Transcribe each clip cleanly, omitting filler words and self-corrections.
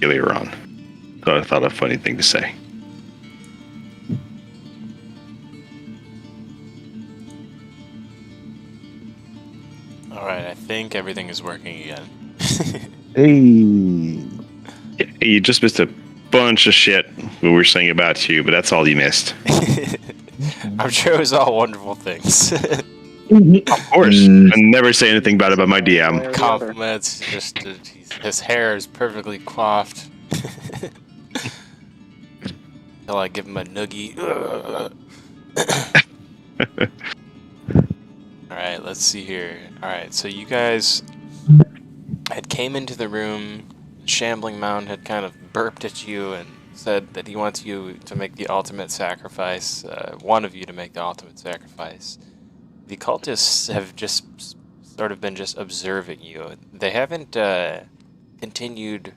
earlier on. So I thought a funny thing to say. Alright, I think everything is working again. Hey. You just missed a bunch of shit we were saying about you, but that's all you missed. I'm sure it was all wonderful things. Of course. I never say anything bad about my DM. Compliments, just his hair is perfectly coiffed. Till I give him a noogie. Alright, let's see here. Alright, so you guys had came into the room. Shambling Mound had kind of burped at you and said that he wants you to make the ultimate sacrifice. One of you to make the ultimate sacrifice. The cultists have just sort of been just observing you. They haven't continued,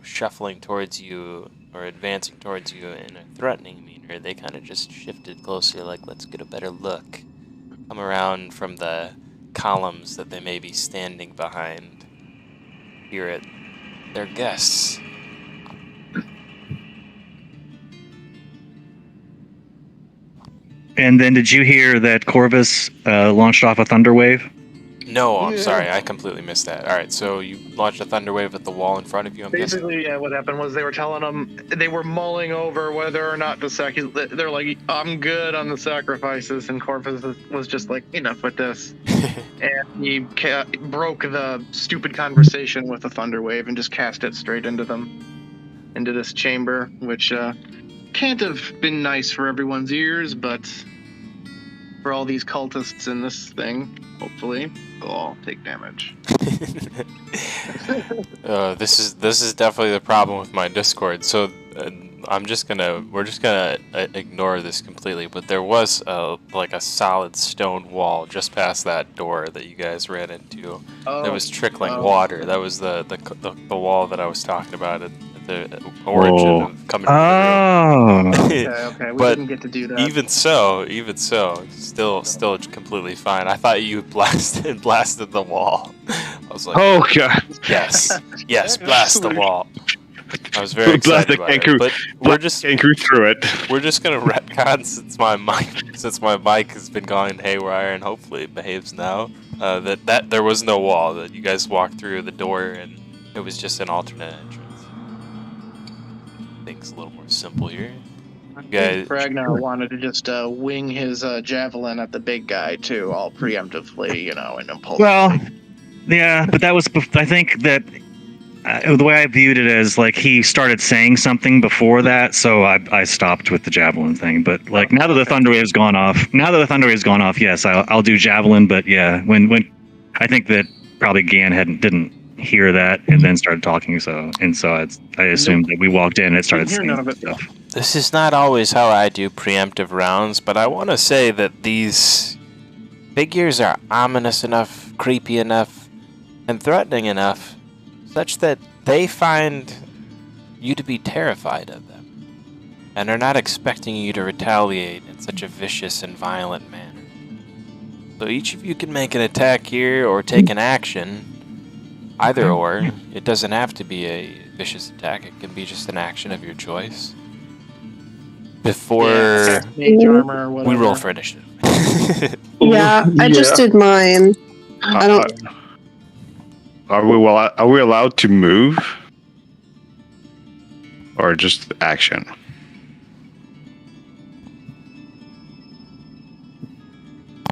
shuffling towards you or advancing towards you in a threatening manner. They kind of just shifted closer, like, let's get a better look. Come around from the columns that they may be standing behind. Here at their guests. And then did you hear that Corvus launched off a thunder wave? No, I'm sorry, I completely missed that. Alright, so you launched a thunder wave at the wall in front of you, I'm guessing? Basically, yeah, what happened was they were telling them, they were mulling over whether or not to they're like, I'm good on the sacrifices, and Corvus was just like, enough with this. And he broke the stupid conversation with a thunder wave and just cast it straight into them, into this chamber, which can't have been nice for everyone's ears, but for all these cultists in this thing, hopefully they'll all take damage. This is definitely the problem with my Discord. So we're just gonna ignore this completely. But there was like a solid stone wall just past that door that you guys ran into. That was trickling water. That was the wall that I was talking about at the origin of coming into the room. Okay, we didn't get to do that. Even so, still completely fine. I thought you blasted the wall. I was like, oh god, yes, blast the wall. I was very excited about it, but we're just through it. We're just gonna retcon since my mic has been going haywire and hopefully it behaves now. That there was no wall. That you guys walked through the door and it was just an alternate entrance. Things a little more simple here. Guys, Ragnar wanted to just wing his javelin at the big guy too, all preemptively, and impulsively. Well, yeah, but that was, I think that the way I viewed it as, like, he started saying something before that, so I stopped with the javelin thing. But like, now that the thunder wave's gone off, yes, I'll do javelin. But yeah, when I think that probably Gan didn't hear that and then started talking, so I assumed that we walked in and it started saying stuff. This is not always how I do preemptive rounds, but I want to say that these figures are ominous enough, creepy enough, and threatening enough, such that they find you to be terrified of them, and are not expecting you to retaliate in such a vicious and violent manner. So each of you can make an attack here or take an action, either or. It doesn't have to be a vicious attack, it can be just an action of your choice. Before mage armor or whatever. we roll for initiative. Yeah, I just did mine. I don't. Are we allowed to move, or just action?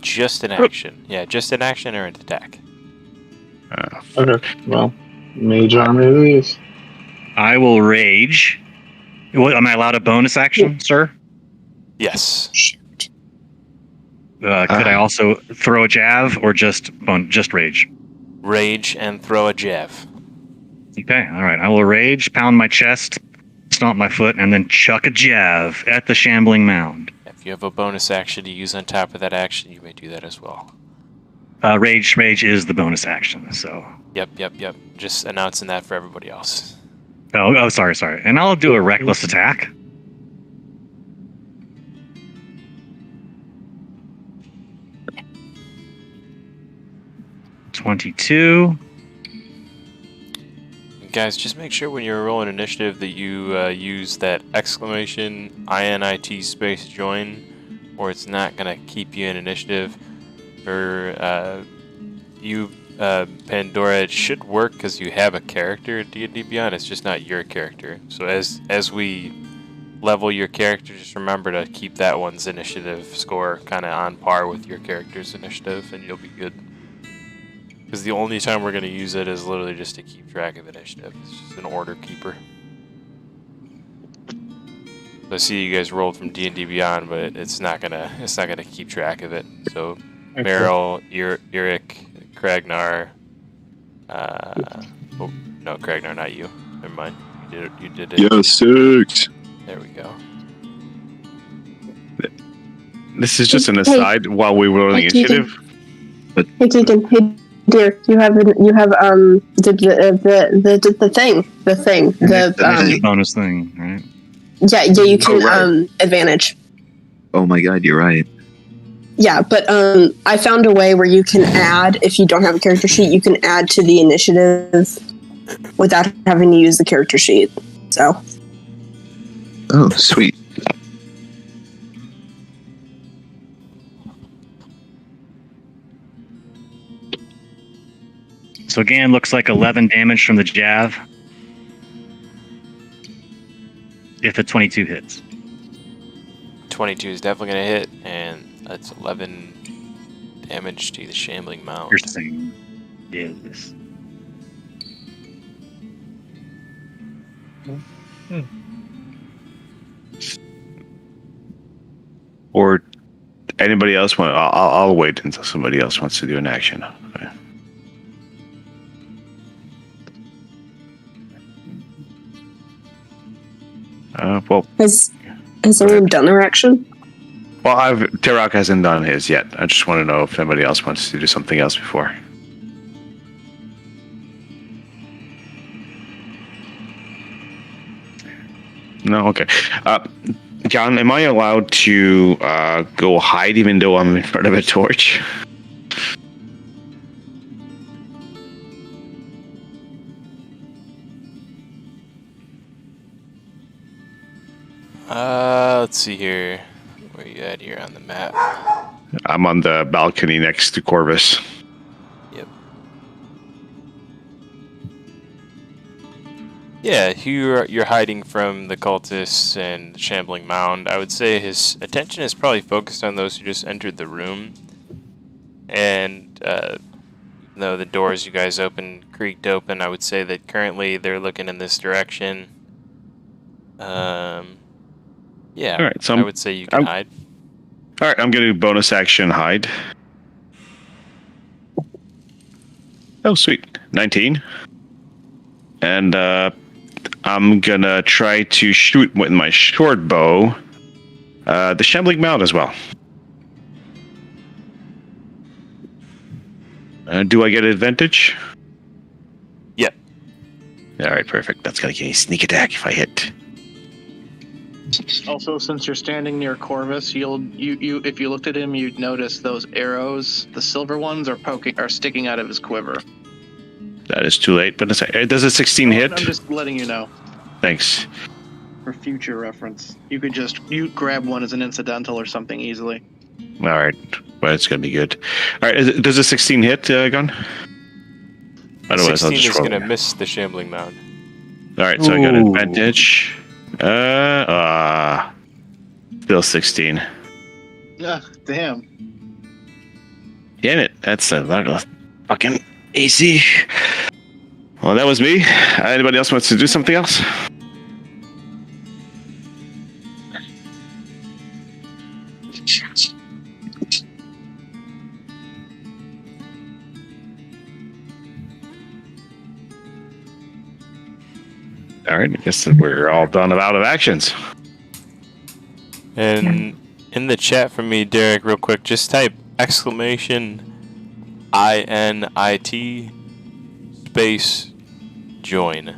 Just an action. Yeah, just an action or an attack. Okay, well, mage armor it is. I will rage. Am I allowed a bonus action, sir? Yes. Could I also throw a jav or just rage? Rage and throw a jav. Okay, all right. I will rage, pound my chest, stomp my foot, and then chuck a jav at the shambling mound. If you have a bonus action to use on top of that action, you may do that as well. Rage is the bonus action, so... Yep. Just announcing that for everybody else. Oh, sorry. And I'll do a reckless attack. guys, just make sure when you're rolling initiative that you use that exclamation INIT space join, or it's not gonna keep you in initiative. For you, Pandora, it should work because you have a character at D&D Beyond. It's just not your character. So as we level your character, just remember to keep that one's initiative score kind of on par with your character's initiative, and you'll be good. Because the only time we're going to use it is literally just to keep track of initiative. It's just an order keeper. So I see you guys rolled from D&D Beyond, but it's not gonna keep track of it. So Meryl, Eric, Kragnar. Oh no, Kragnar, not you. Never mind. You did it. Yeah, 6. There we go. This is just an aside while we were rolling initiative. Hey, Keegan. Hey, dear. You have the thing. The bonus thing, right? Yeah. You can advantage. Oh my god, you're right. Yeah, but I found a way where you can add, if you don't have a character sheet, you can add to the initiative without having to use the character sheet. So. Oh, sweet. So again, looks like 11 damage from the jav. If a 22 hits. 22 is definitely going to hit, and that's 11 damage to the Shambling Mound. Piercing. Yes. Or anybody else want? I'll wait until somebody else wants to do an action. Okay. Well, Has everyone done their action? well, Terok hasn't done his yet. I just want to know if anybody else wants to do something else before. No, okay. John, am I allowed to go hide even though I'm in front of a torch? Let's see here. Where are you at here on the map? I'm on the balcony next to Corvus. Yep. Yeah, you're hiding from the cultists and the Shambling Mound. I would say his attention is probably focused on those who just entered the room. And though the doors you guys creaked open, I would say that currently they're looking in this direction. Yeah, all right, so I would say you can hide. All right, I'm going to do bonus action hide. Oh, sweet. 19. And I'm going to try to shoot with my short bow the Shambling Mound as well. Do I get advantage? Yep. All right, perfect. That's going to give me sneak attack if I hit. Also, since you're standing near Corvus, if you looked at him, you'd notice those arrows, the silver ones, are sticking out of his quiver. That is too late, but does a 16 hit? I'm just letting you know. Thanks. For future reference, you grab one as an incidental or something easily. All right, well, it's going to be good. All right, does a 16 hit, Gun? Otherwise, 16 I'll just is roll. going to miss the Shambling Mound. All right, so I got advantage. Still 16. Damn. Damn it, that's a fucking AC. Well, that was me. Anybody else wants to do something else? All right, I guess that we're all done out of actions. And in the chat for me, Derek, real quick, just type exclamation INIT space join.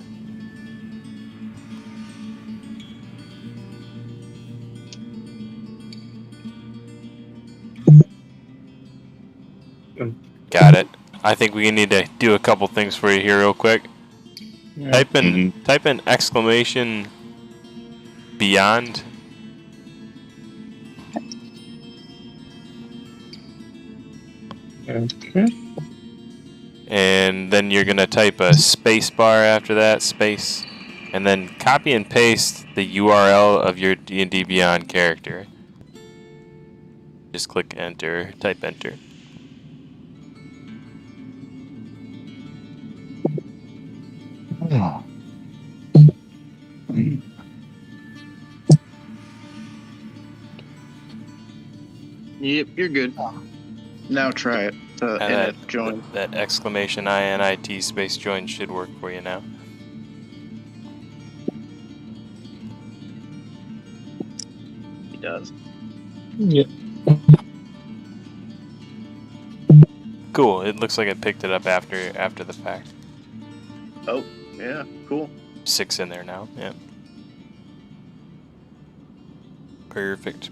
Got it. I think we need to do a couple things for you here real quick. Type in exclamation beyond. Okay. And then you're gonna type a space bar after that, space, and then copy and paste the URL of your D&D Beyond character. Just click enter, type enter. Yep, you're good. Now try it. And Join. that exclamation INIT space join should work for you now. He does. Yep. Cool. It looks like it picked it up after the fact. Oh, yeah, cool. 6 in there now. Yeah. Perfect.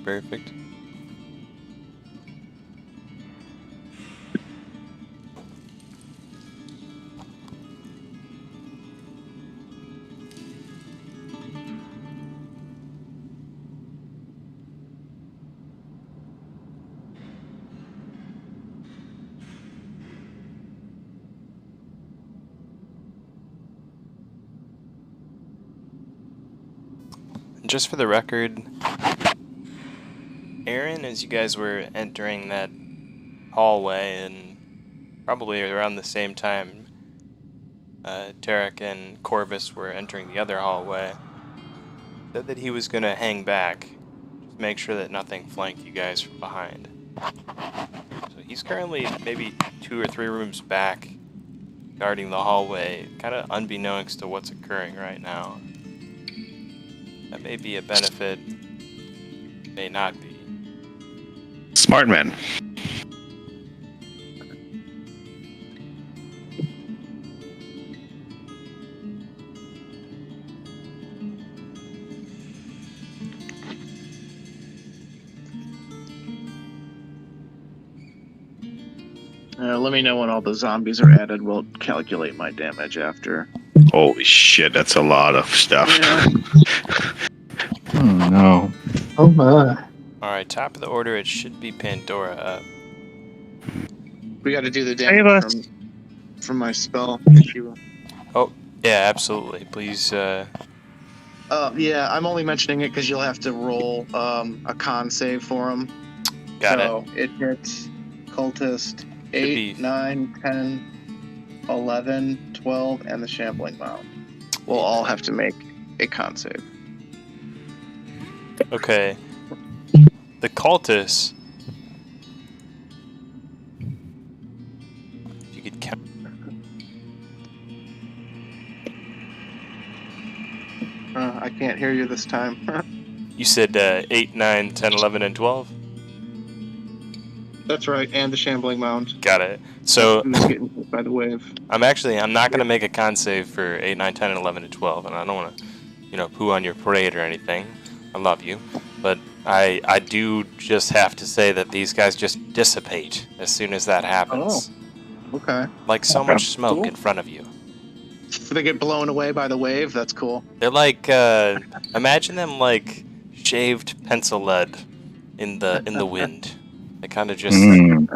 Just for the record, Aaron, as you guys were entering that hallway, and probably around the same time, Tarek and Corvus were entering the other hallway, said that he was going to hang back, just make sure that nothing flanked you guys from behind. So he's currently maybe 2 or 3 rooms back, guarding the hallway, kind of unbeknownst to what's occurring right now. That may be a benefit, may not be. Smart man. Let me know when all the zombies are added. We'll calculate my damage after. Holy shit, that's a lot of stuff. Yeah. Oh no. Oh my. Alright, top of the order, it should be Pandora up. We got to do the Save damage us. from my spell. Yeah, absolutely. Please, Yeah, I'm only mentioning it because you'll have to roll a con save for him. got it. So it hits cultist 8, be- 9, 10, 11, 12, and the shambling mound. We'll all have to make a con save. Okay. The cultists. If you could count. I can't hear you this time. You said 8, 9, 10, 11, and 12? That's right, and the shambling mound. Got it. So, Who's getting hit by the wave? I'm not going to make a con save for 8, 9, 10, and 11, and 12, and I don't want to, poo on your parade or anything. I love you. But I do just have to say that these guys just dissipate as soon as that happens. Oh, okay. Like so much smoke Cool. in front of you. If they get blown away by the wave, that's cool. They're like, imagine them like shaved pencil lead in the wind. They kind of just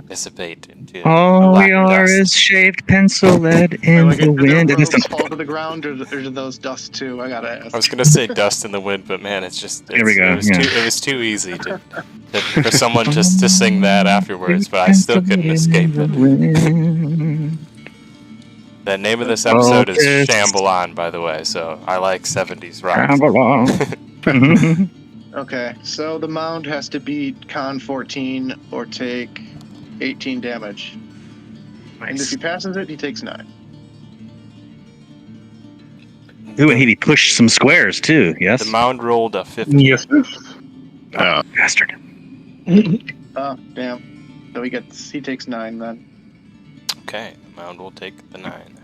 dissipate into All black we are dust. is shaved pencil lead in the Do wind. their And it's robes fall to the ground, or do those dust too? I gotta ask. I was gonna say dust in the wind, but man, it's just There we go, It was too easy for someone just to sing that afterwards, but I still couldn't escape it. The name of this episode is Focus. Shamble On, by the way, so I like 70s rock. Okay, so the mound has to beat con 14 or take 18 damage. And if he passes it, he takes 9. Ooh, and he pushed some squares too. Yes. The mound rolled a 50. Yes. Bastard. Oh, damn. So he takes 9 then. Okay, the mound will take the 9.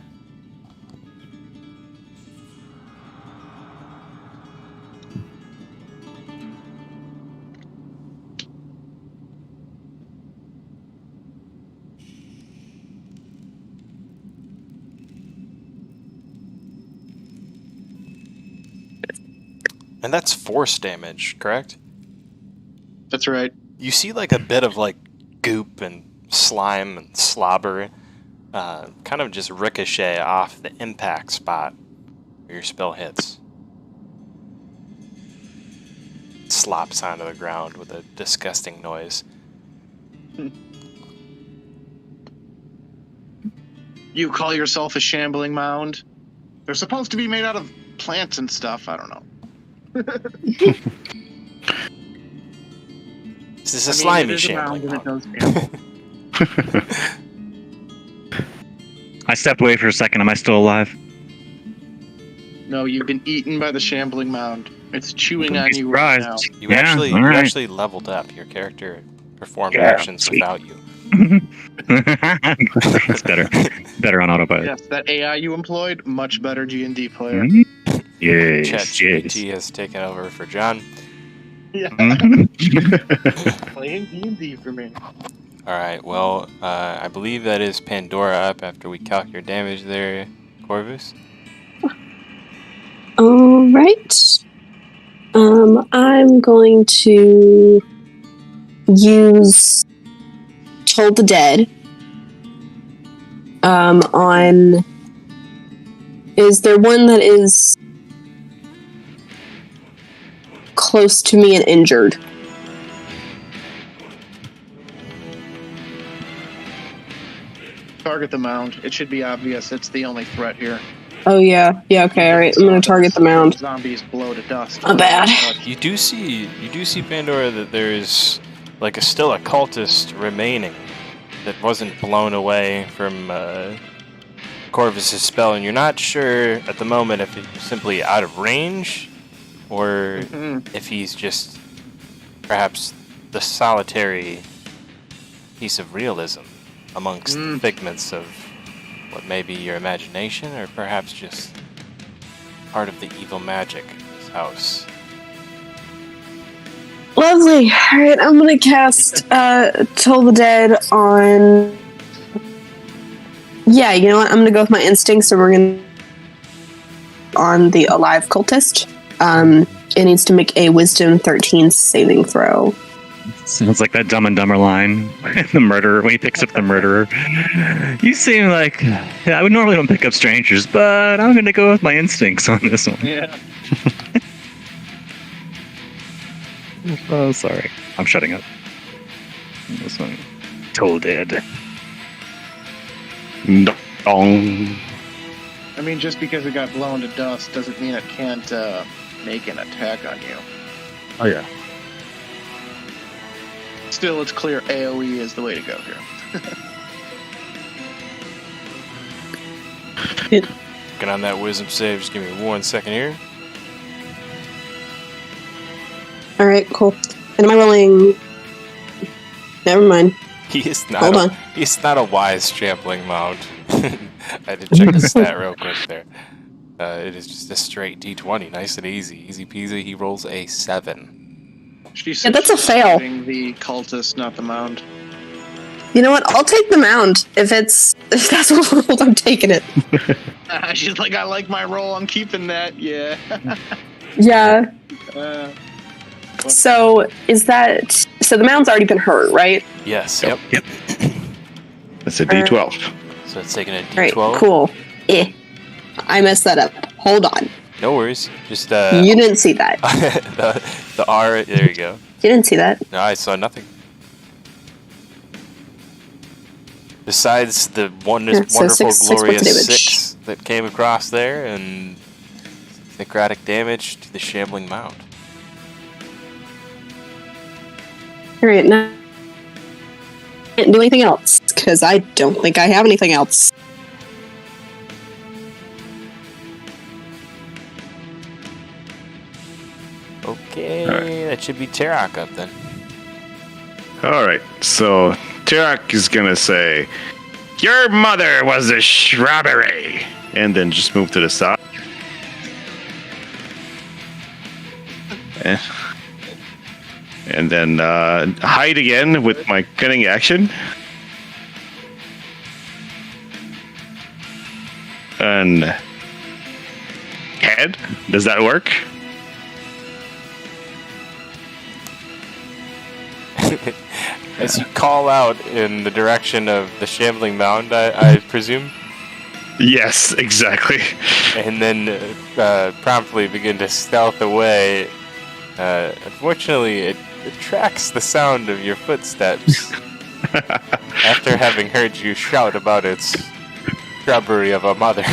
And that's force damage, correct? That's right. You see like a bit of like goop and slime and slobber kind of just ricochet off the impact spot where your spell hits. It slops onto the ground with a disgusting noise. You call yourself a shambling mound? They're supposed to be made out of plants and stuff. I don't know. This is a slimy it is a mound shambling and mound. it does shamble. I stepped away for a second. Am I still alive? No, you've been eaten by the shambling mound. It's chewing Don't on be you right now. surprised. You Yeah, actually all you right. actually leveled up. Your character performed Yeah, actions sweet. without you. That's better. Better on autopilot. Yes, that AI you employed, much better G&D player. Yes, ChatGPT yes. has taken over for John. Yeah, Mhm. playing D&D for me. Alright, well, I believe that is Pandora up after we calc your damage there, Corvus. All right. I'm going to use Toll the Dead. On. Is there one that is close to me and injured? Target the mound. It should be obvious. It's the only threat here. Oh yeah, okay, all right. I'm gonna target the mound. Zombies blow to dust. Not bad. You do see Pandora that there is like still a cultist remaining that wasn't blown away from Corvus's spell, and you're not sure at the moment if he's simply out of range or if he's just perhaps the solitary piece of realism amongst the figments of what may be your imagination, or perhaps just part of the evil magic in this house. Lovely. All right, I'm gonna cast Toll the Dead on. Yeah, you know what? I'm gonna go with my instincts, so we're gonna on the alive cultist. It needs to make a Wisdom 13 saving throw. Sounds like that Dumb and Dumber line. The murderer, when he picks up the murderer. You seem like... I would normally don't pick up strangers, but I'm going to go with my instincts on this one. Yeah. Oh, sorry. I'm shutting up. This one. Toll Dead. Dong. I mean, just because it got blown to dust doesn't mean it can't make an attack on you. Oh, yeah. Still, it's clear AoE is the way to go here. Get on that wisdom save. Just give me 1 second here. All right, cool. And am I rolling? Never mind. He is not. Hold on. He's not a wise shambling mound. I had to check the stat real quick there. It is just a straight D20, nice and easy, easy peasy. He rolls a 7. Yeah, that's a fail. The cultist, not the mound. You know what? I'll take the mound. If that's what rolled, I'm taking it. She's like, I like my roll. I'm keeping that. Yeah. Yeah. So the mound's already been hurt, right? Yes. Yep. That's a D12. So it's taking a Right. D12. Cool. I messed that up. Hold on. No worries. Just You didn't see that. the R. There you go. You didn't see that. No, I saw nothing. Besides the wonderful, six points of glorious damage. 6 that came across there, and necrotic damage to the shambling mound. All right, now I can't do anything else because I don't think I have anything else. Okay, Alright. that should be Terok up then. All right, so Terok is gonna say, "Your mother was a shrubbery," and then just move to the side. And then hide again with my cunning action. And head. Does that work? As you call out in the direction of the Shambling Mound, I presume? Yes, exactly. And then promptly begin to stealth away. Unfortunately, it tracks the sound of your footsteps after having heard you shout about its shrubbery of a mother.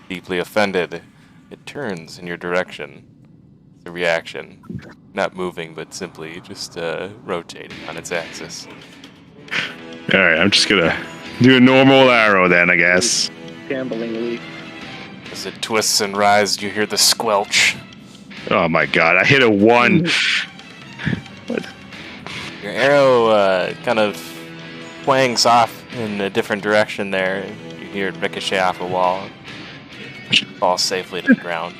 Deeply offended, it turns in your direction. The reaction. Not moving, but simply just rotating on its axis. Alright, I'm just gonna do a normal arrow then, I guess. Gambling leaf. As it twists and writhes, you hear the squelch. Oh my god, I hit a 1. Your arrow kind of twangs off in a different direction there. You hear it ricochet off a wall. Fall safely to the ground.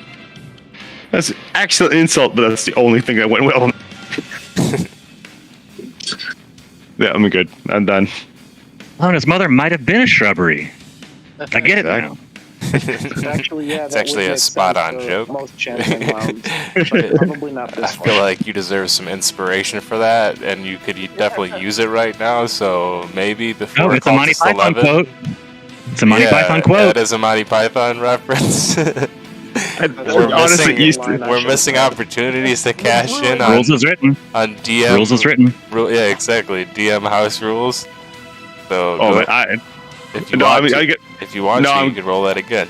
That's an excellent insult, but that's the only thing that went well. Yeah, I'm good. I'm done. Oh, and his mother might have been a shrubbery. I get it now. Actually, yeah, It's actually a spot-on joke. Most chanting mounds, but probably not I this feel one. like you deserve some inspiration for that, and you could definitely use it right now, so maybe before Oh, it's a Monty Cultist Python 11. quote. It's a Monty Yeah, Python quote. That is a Monty Python reference. We're honestly used to. We're missing opportunities to cash in on, Rules is written. on DM. Rules is written. Yeah, exactly. DM house rules. So Oh, go- man, if you no, want, I mean, to, I get, if you want no, to, you I'm- can roll that again.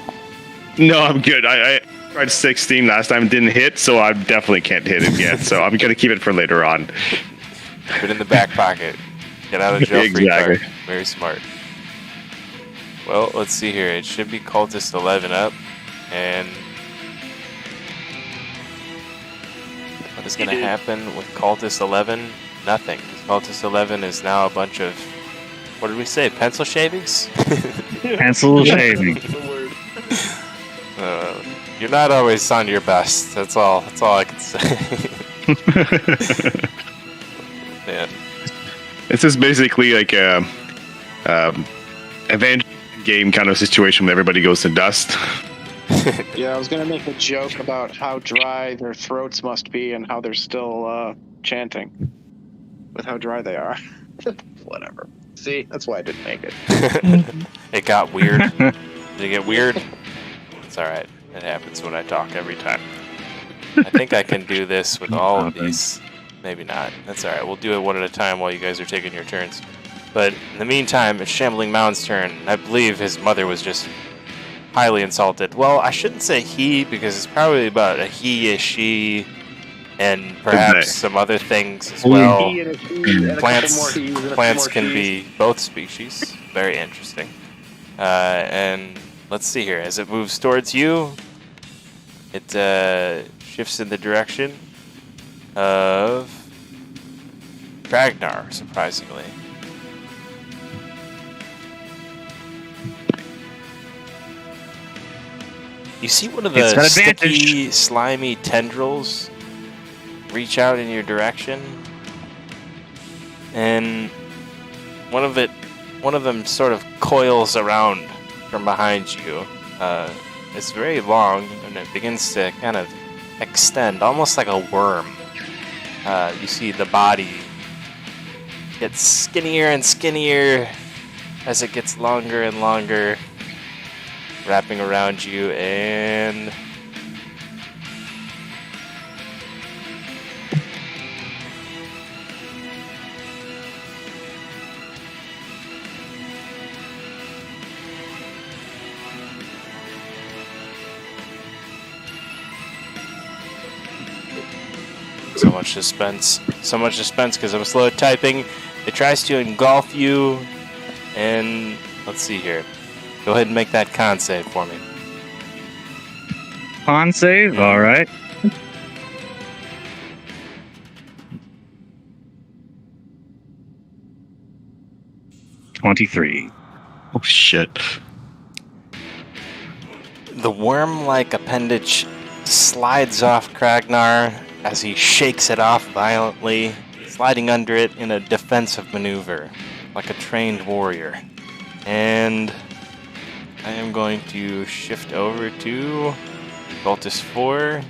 no, I'm good. I tried 16 last time, didn't hit, so I definitely can't hit it yet. So I'm gonna keep it for later on. Put it in the back pocket. Get out of jail free Exactly. card. Very smart. Well, let's see here. It should be Cultist 11 up, and what is going to happen with Cultist 11? Nothing. Cultist 11 is now a bunch of, what did we say, pencil shavings? Pencil shaving. You're not always on your best. That's all I can say. Man. This is basically like a event game kind of situation where everybody goes to dust. Yeah, I was gonna make a joke about how dry their throats must be and how they're still chanting with how dry they are. Whatever. See, that's why I didn't make it. It got weird. Did it get weird? It's alright. It happens when I talk every time. I think I can do this with all of these. Maybe not. That's alright. We'll do it one at a time while you guys are taking your turns. But in the meantime, it's Shambling Mound's turn. I believe his mother was just highly insulted. Well, I shouldn't say he, because it's probably about a he, a she, and perhaps some other things as well. He and a she and a couple more Plants, he's and a couple plants more can she's. be both species. Very interesting. And let's see here. As it moves towards you, it shifts in the direction of Ragnar, surprisingly. You see one of It's the got sticky, advantage. slimy tendrils reach out in your direction, and one of them sort of coils around from behind you. It's very long, and it begins to kind of extend, almost like a worm. You see the body gets skinnier and skinnier as it gets longer and longer, wrapping around you, and so much suspense because I'm slow at typing. It tries to engulf you, and let's see here. Go ahead and make that con save for me. Con save? Alright. $23. Oh shit! The worm-like appendage slides off Kragnar as he shakes it off violently, sliding under it in a defensive maneuver, like a trained warrior. And I am going to shift over to Cultist 4,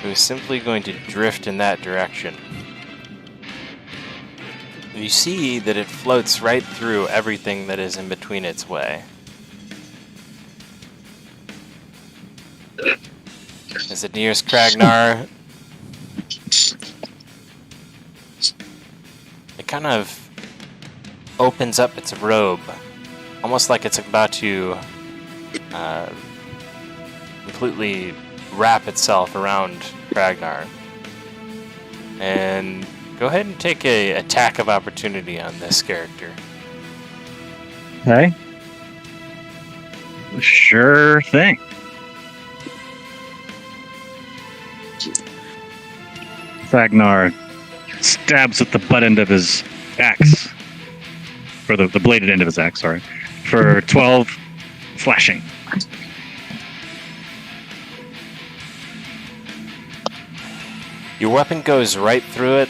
who is simply going to drift in that direction. You see that it floats right through everything that is in between its way. As it nears Kragnar, it kind of opens up its robe, almost like it's about to completely wrap itself around Kragnar. And go ahead and take a attack of opportunity on this character. Okay. Sure thing. Kragnar stabs at the butt end of his axe. Or the bladed end of his axe, sorry. For 12 slashing. Your weapon goes right through it,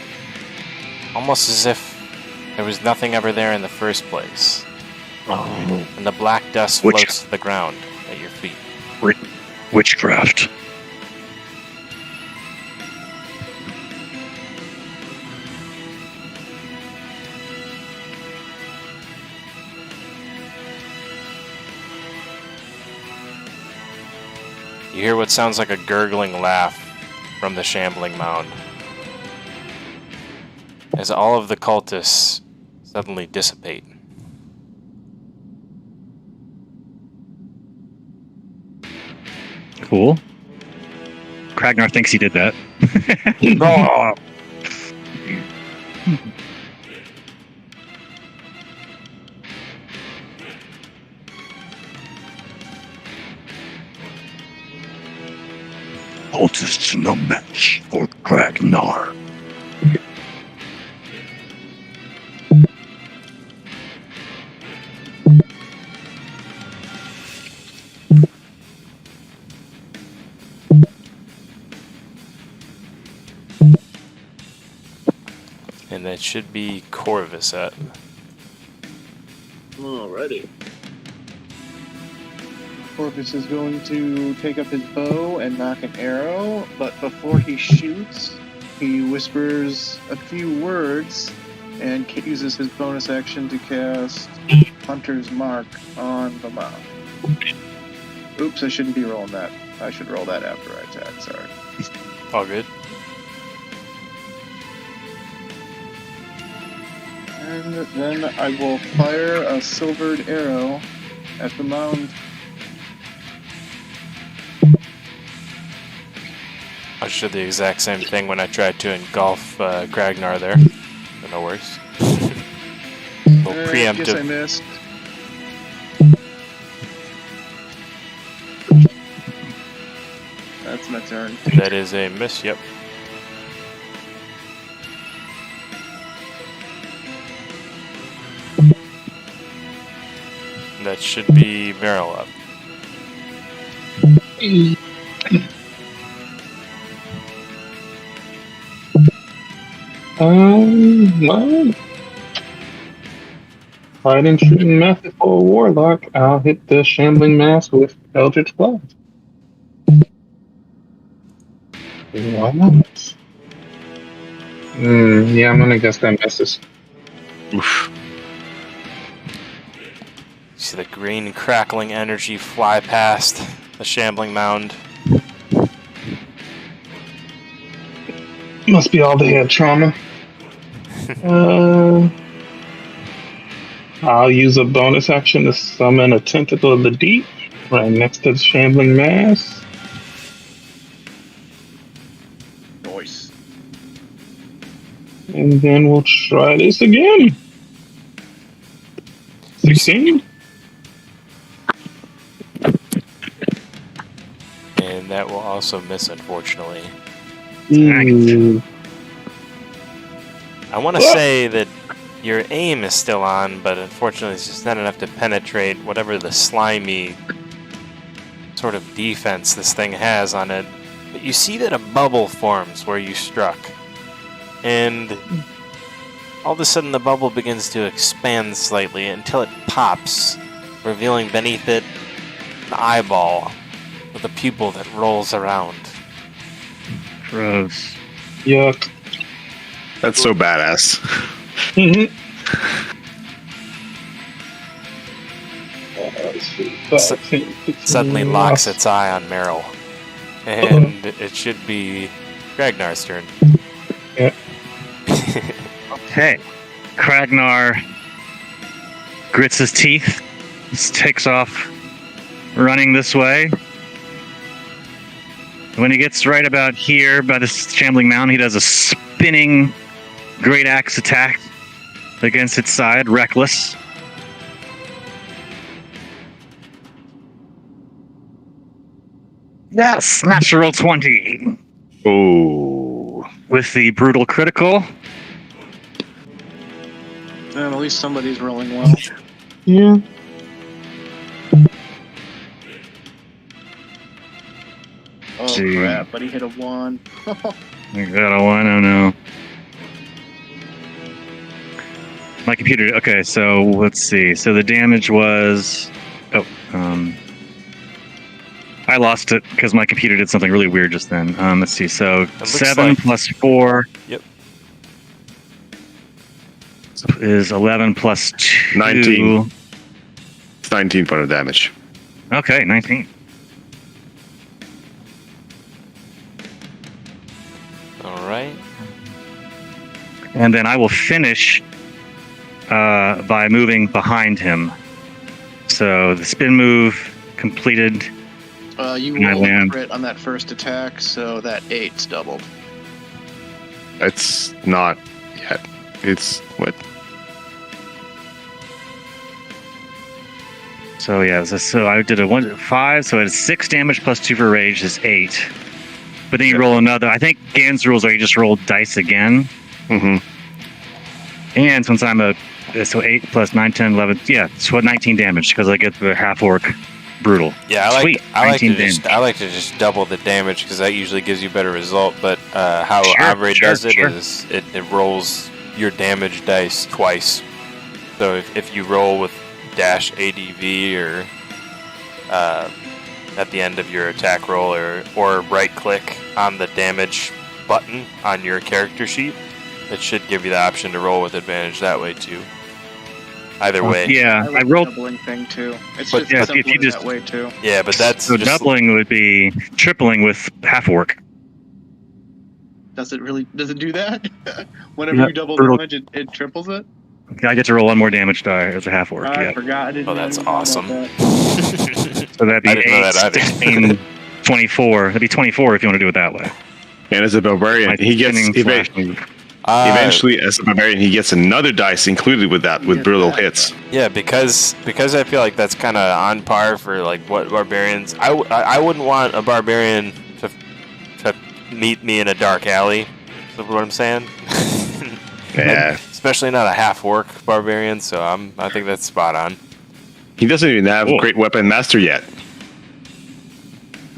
almost as if there was nothing ever there in the first place. And the black dust floats to the ground at your feet. Witchcraft. You hear what sounds like a gurgling laugh from the Shambling Mound, as all of the cultists suddenly dissipate. Cool. Kragnar thinks he did that. Cultists no match for Kragnar. And that should be Corvus at. Alrighty. Corvus is going to take up his bow and knock an arrow, but before he shoots, he whispers a few words and uses his bonus action to cast Hunter's Mark on the mound. Oops, I shouldn't be rolling that. I should roll that after I attack, sorry. All good. And then I will fire a silvered arrow at the mound. I did the exact same thing when I tried to engulf Kragnar there. But no worries. Little I guess I preemptive. missed. That's my turn. That is a miss, yep. That should be Meryl up. Well, fight and shooting method for a warlock. I'll hit the shambling mass with Eldritch Blast. Why not? Yeah, I'm gonna guess that misses. Oof. You see the green crackling energy fly past the Shambling Mound. Must be all the head trauma. I'll use a bonus action to summon a tentacle of the deep right next to the shambling mass. Nice. And then we'll try this again. 16? And that will also miss, unfortunately. Ooh. I want to say that your aim is still on, but unfortunately it's just not enough to penetrate whatever the slimy sort of defense this thing has on it. But you see that a bubble forms where you struck. And all of a sudden the bubble begins to expand slightly until it pops, revealing beneath it an eyeball with a pupil that rolls around. Gross. Yuck. That's so badass. Mm-hmm. Suddenly locks its eye on Meryl. And it should be Ragnar's turn. Yeah. Okay. Kragnar grits his teeth, just takes off running this way. When he gets right about here by this shambling mound, he does a spinning great axe attack against its side, reckless. Yes, natural 20 Ooh. with the brutal critical. And at least somebody's rolling well. Yeah. Oh Gee. crap! But he hit a 1. I got a 1, oh no. My computer, okay, so let's see. So the damage was, I lost it because my computer did something really weird just then. Let's see, so looks 7 like- plus 4 Yep. is 11 plus 2. 19. It's 19 point of damage. Okay, 19. Alright. And then I will finish by moving behind him. So the spin move completed. You And I rolled a land. crit on that first attack, so that 8's doubled. It's not yet. It's what? So yeah, so I did a 5, so it's 6 damage plus 2 for rage is 8. But then you roll another. I think Gan's rules are you just roll dice again. Mm-hmm. And since I'm so 8 plus 9, 10, 11, yeah, so 19 damage because I get the half orc brutal. Yeah, Sweet, I like 19 I like to just double the damage because that usually gives you a better result. But how Sure, Avre sure, does it sure. is it rolls your damage dice twice. So if you roll with dash ADV or at the end of your attack roll or right click on the damage button on your character sheet, it should give you the option to roll with advantage that way too. Either way. Yeah, like I rolled. the doubling thing too. It's But just yeah, if simpler you just- that way too. Yeah, but that's So just doubling would be tripling with half orc. Does it do that? Whenever Yeah, you double brutal. damage, it triples it? I get to roll 1 more damage die as a half orc. I Yeah. forgot. I didn't Oh, know that's anything about awesome. that. So that'd be I didn't know 8, that either. 16, 24. That'd be 24 if you want to do it that way. And as a barbarian, Like he gets spinning slash move. eventually as a barbarian he gets another dice included with that with Yeah, brutal that. hits. Yeah, because I feel like that's kind of on par for like what barbarians. I wouldn't want a barbarian to meet me in a dark alley. Is what I'm saying? Yeah, Especially not a half orc barbarian. So I think that's spot on. he doesn't even have Cool. great weapon master yet.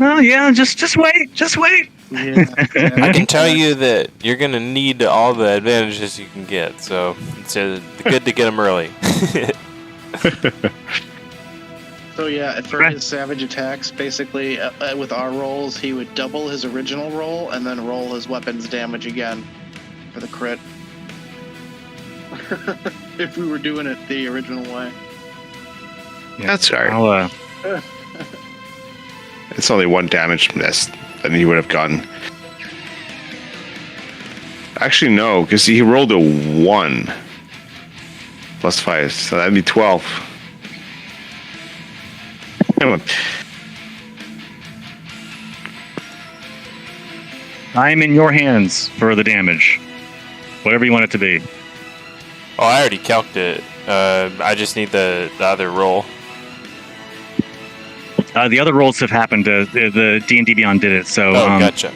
Oh yeah, just wait, just wait. Yeah. I can tell you that you're gonna need all the advantages you can get. So it's good to get them early. So yeah, for his savage attacks, basically with our rolls, he would double his original roll and then roll his weapon's damage again for the crit. If we were doing it the original way. That's alright. I'll It's only 1 damage miss than he would have gotten. Actually, no, because he rolled a 1 plus 5, so that'd be 12. Come on. I'm in your hands for the damage, whatever you want it to be. Oh, I already calced it. I just need the other roll. The other rolls have happened. The D&D Beyond did it. So Oh, gotcha.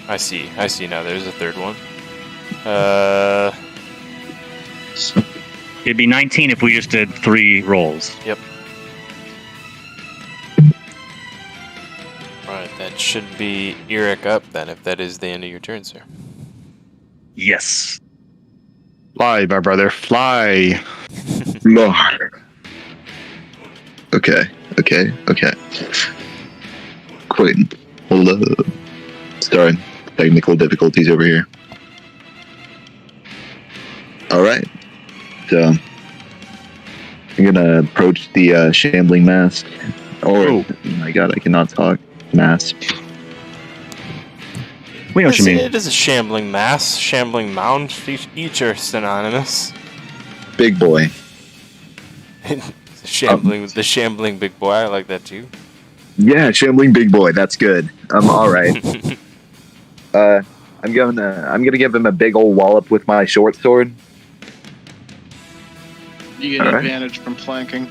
I see now. There's a third one. it'd be 19 if we just did 3 rolls. Yep. Right, that should be Eric up then, if that is the end of your turn, sir. Yes. Fly, my brother, fly. More. Okay. Quinn. Hello. Sorry, technical difficulties over here. All right, so I'm gonna approach the shambling mass. Oh my god, I cannot talk. Mass. We know what you mean. It is a shambling mass, shambling mound. Each are synonymous. Big boy. The shambling big boy. I like that too. Yeah, shambling big boy. That's good. All right. I'm gonna give him a big old wallop with my short sword. You get an advantage from flanking.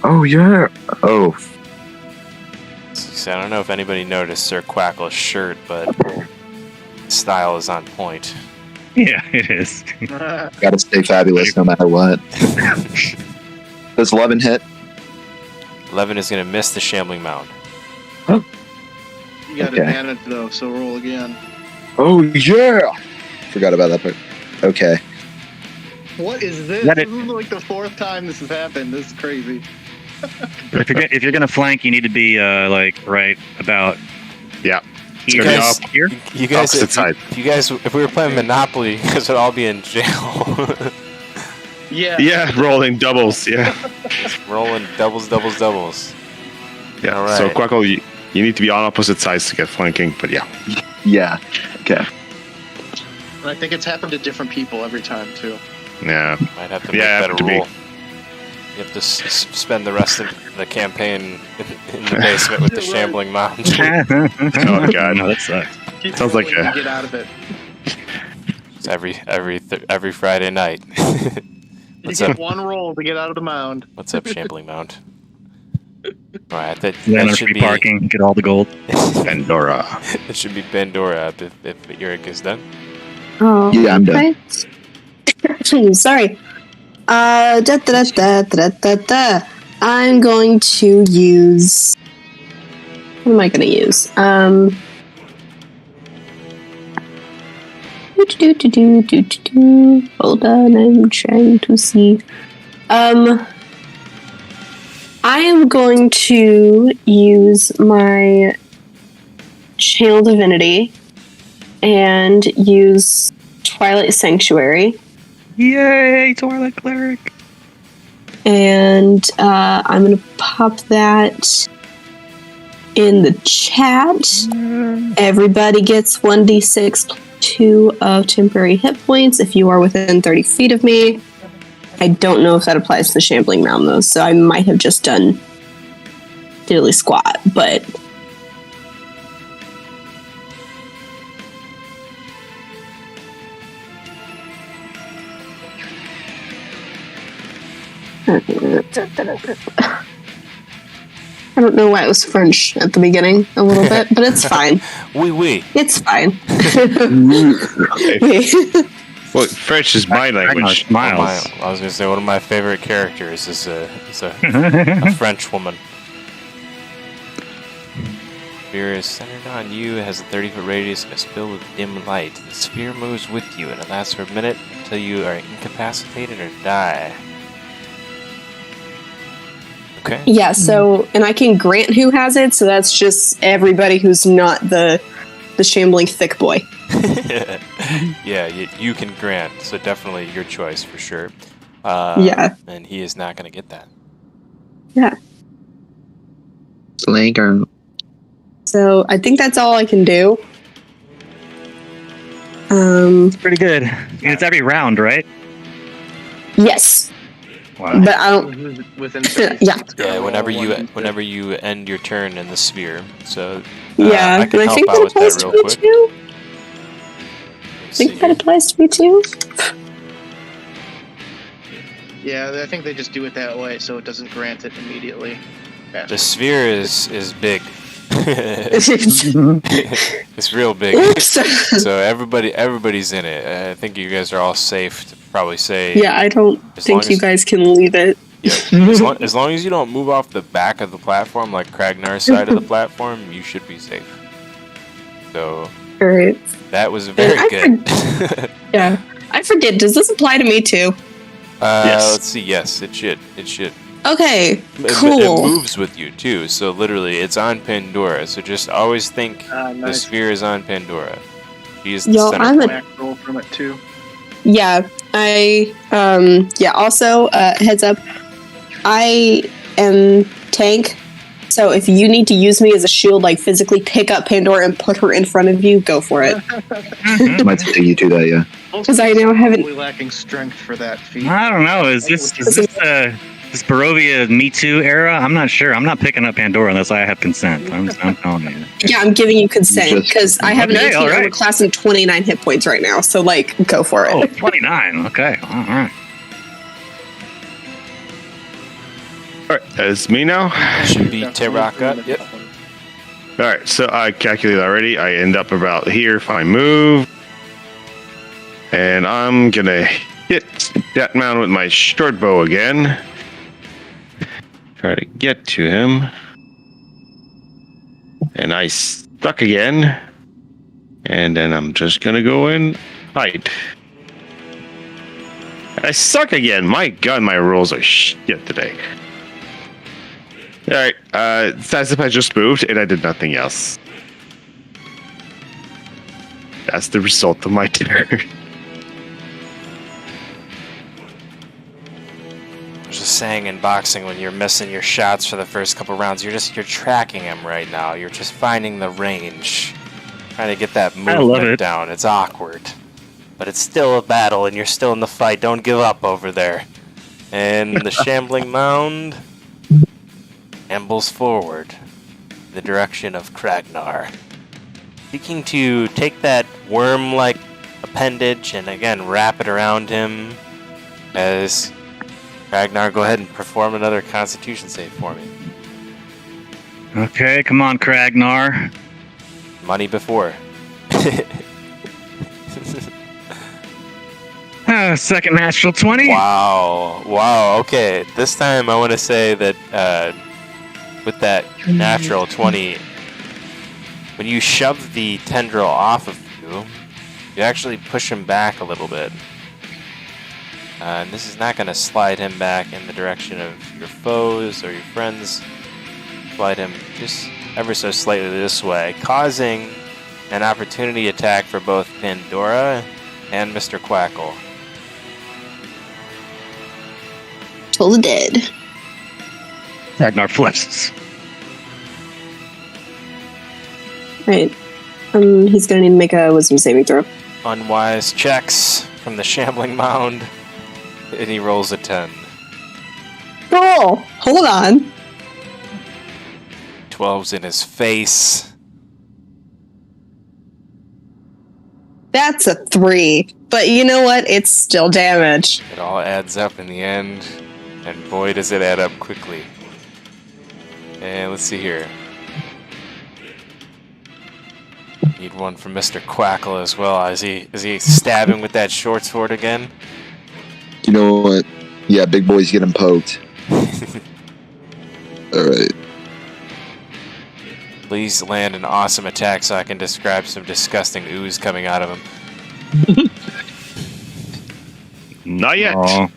Oh yeah. Oh. So I don't know if anybody noticed Sir Quackle's shirt, but style is on point. Yeah, it is. Gotta stay fabulous no matter what. Does 11 hit? 11 is going to miss the shambling mound. You got advantage though, so roll again. Oh yeah. Forgot about that part. Okay. What is this? Let This it- is like the 4th time this has happened. This is crazy. If you're gonna flank, you need to be like right about. Yeah. You Here. guys, Here. you guys, Opposite side. if we were playing Monopoly, you guys would all be in jail. Yeah. Yeah, rolling doubles. Yeah. Rolling doubles. Yeah. All right. So Quackle, you need to be on opposite sides to get flanking, but yeah. Yeah. Okay. And I think it's happened to different people every time too. Yeah. Might have to make Yeah, that a to be. rule. You have to spend the rest of the campaign in the basement with the Right. shambling mound. Oh god. No, that sucks. Keep Sounds like rolling a- to get out of it. It's every Friday night. You What's get up? one roll to get out of the mound. What's up, shambling mound? All right, that Then should be parking, get all the gold. Pandora. it should be Pandora if Eric is done. Oh, Yeah, I'm done. okay. Sorry. I'm going to use. What am I going to use? Hold on, I'm trying to see. I am going to use my Channel Divinity and use Twilight Sanctuary. Yay, Twilight Cleric. And I'm going to pop that in the chat. Everybody gets 1d6 plus 2 of temporary hit points if you are within 30 feet of me. I don't know if that applies to the Shambling Mound, though, so I might have just done diddly squat, but... I don't know why it was French at the beginning a little bit, but it's fine. Oui. It's fine. Well, French is my language. Miles. I was gonna say one of my favorite characters is a French woman. Sphere is centered on you, has a 30-foot radius and is filled with dim light. The sphere moves with you and it lasts for a minute until you are incapacitated or die. Okay. Yeah, so, and I can grant who has it, so that's just everybody who's not the shambling thick boy. Yeah, you can grant, so definitely your choice for sure. Yeah. And he is not going to get that. Yeah. Slanker. So I think that's all I can do. Pretty good. And it's every round, right? Yes, Wow. but I don't. Within Yeah. Yeah, whenever you end your turn in the sphere. So Yeah, I can and I help think out that with applies that to real me quick. too. I Let's think see that here. applies to me too. Yeah, I think they just do it that way, so it doesn't grant it immediately. The sphere is big. It's real big. Oops. So everybody's in it. I think you guys are all safe to probably say. Yeah, I don't As long think you as- guys can leave it. Yeah, as long as you don't move off the back of the platform, like Kragnar's side of the platform, you should be safe. So All right. that was very I good. Yeah, I forget. Does this apply to me too? Yes. Let's see. Yes, it should. It should. Okay, It cool. moves with you too, so literally it's on Pandora. So just always think the Nice. sphere is on Pandora. She is the Yo, center I'm point. Back roll from it too. Yeah, also, heads up, I am tank, so if you need to use me as a shield, like physically pick up Pandora and put her in front of you, go for it. Might take you to that, yeah. Because I now haven't- Probably lacking strength for that feat. I don't know. Is this Barovia Me Too era? I'm not sure. I'm not picking up Pandora unless I have consent. I'm telling you. Yeah, I'm giving you consent, Just- because I have an Okay, 18 all right. armor class and 29 hit points right now, so, like, go for it. Oh, 29. Okay. All right. All right, it's me now. Should be Teraka. Yep. All right, so I calculated already. I end up about here if I move. And I'm going to hit that mound with my short bow again. Try to get to him. And I stuck again. And then I'm just going to go and hide. I suck again. My God, my rolls are shit today. All right, it's as if I just moved and I did nothing else. That's the result of my turn. I was just saying in boxing, when you're missing your shots for the first couple rounds, you're tracking him right now. You're just finding the range, trying to get that I love movement it. down. It's awkward, but it's still a battle, and you're still in the fight. Don't give up over there. And the shambling mound ambles forward in the direction of Kragnar, seeking to take that worm-like appendage and again wrap it around him. As Kragnar, go ahead and perform another Constitution save for me. Okay. Come on, Kragnar. Money before. Second natural 20. Wow. Okay, this time I want to say that with that natural 20, when you shove the tendril off of you, you actually push him back a little bit. And this is not going to slide him back in the direction of your foes or your friends. Slide him just ever so slightly this way, causing an opportunity attack for both Pandora and Mr. Quackle. Till the dead. Kragnar flips. Right. He's gonna need to make a wisdom saving throw. Unwise checks from the shambling mound, and he rolls a 10. Roll! Hold on. 12's in his face. That's a 3. But you know what? It's still damage. It all adds up in the end, and boy does it add up quickly. And let's see here. Need one from Mr. Quackle as well. Is he stabbing with that short sword again? You know what? Yeah, big boys getting poked. Alright. Please land an awesome attack so I can describe some disgusting ooze coming out of him. Not yet. Oh.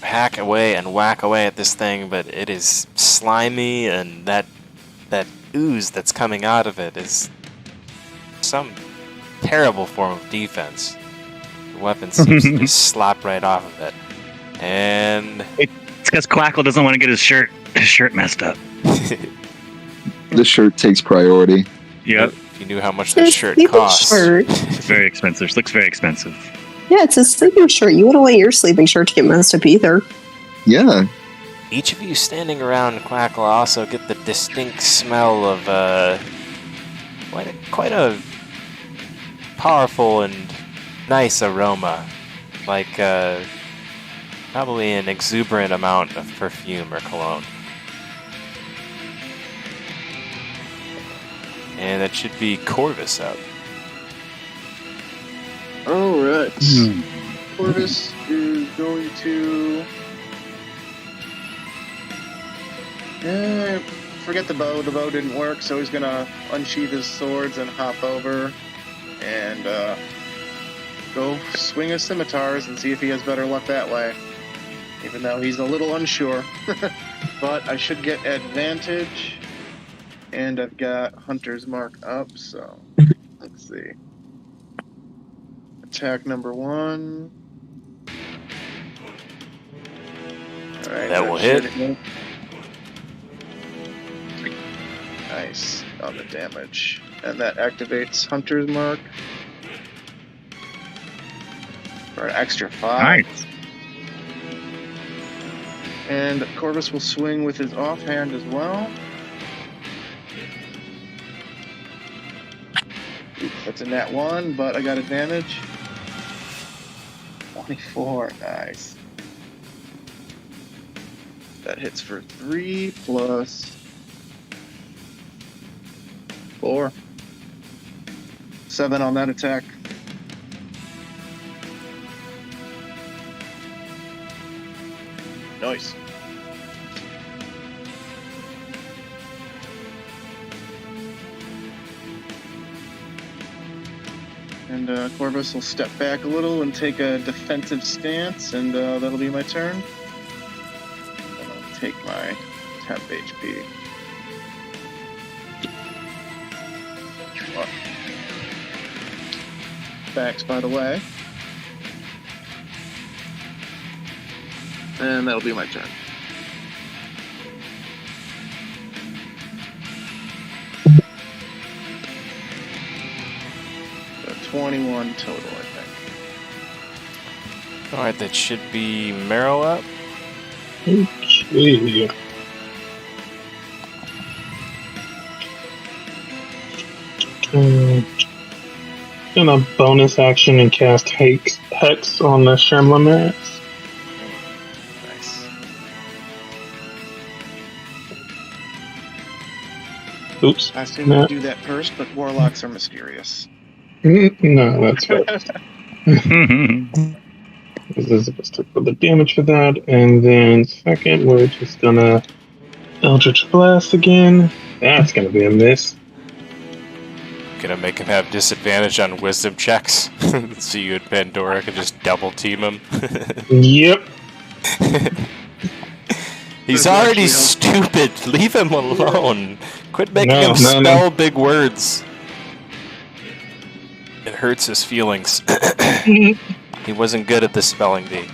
Hack away and whack away at this thing, but it is slimy, and that ooze that's coming out of it is some terrible form of defense. The weapon seems to just slop right off of it. And It's because Quackle doesn't want to get his shirt messed up. This shirt takes priority. Yep. if you knew how much that It's a shirt sleeping costs. shirt. It's very expensive. Looks very expensive. Yeah, it's a sleeping shirt. You wouldn't want your sleeping shirt to get messed up either. Yeah. Each of you standing around Quackle also get the distinct smell of quite a powerful and nice aroma, like probably an exuberant amount of perfume or cologne. And that should be Corvus up. Alright. Corvus is going to... forget the bow. The bow didn't work, so he's going to unsheath his swords and hop over and go swing his scimitars and see if he has better luck that way. Even though he's a little unsure. But I should get advantage. And I've got Hunter's Mark up, so let's see. Attack number 1. Alright, That will hit. Nice on the damage. And that activates Hunter's Mark. For an extra 5. Nice. And Corvus will swing with his offhand as well. Oops, that's a nat 1, but I got advantage. 24, nice. That hits for 3 plus 4. 7 on that attack. Nice. And Corvus will step back a little and take a defensive stance, and that'll be my turn. And I'll take my temp HP. Backs, by the way. And that'll be my turn. So 21 total, I think. Alright, that should be Marrow up. Okay. Gonna bonus action and cast Hex on the Shamble mask. Nice. Oops. I assume No. you do that first, but warlocks are mysterious. No, that's right. This is supposed to put the damage for that, and then second, we're just gonna Eldritch Blast again. That's gonna be a miss. Gonna make him have disadvantage on wisdom checks. So you and Pandora can just double team him. Yep. He's That's already actually stupid. Leave him alone. Quit making No, him no, spell no. big words. It hurts his feelings. He wasn't good at the spelling bee.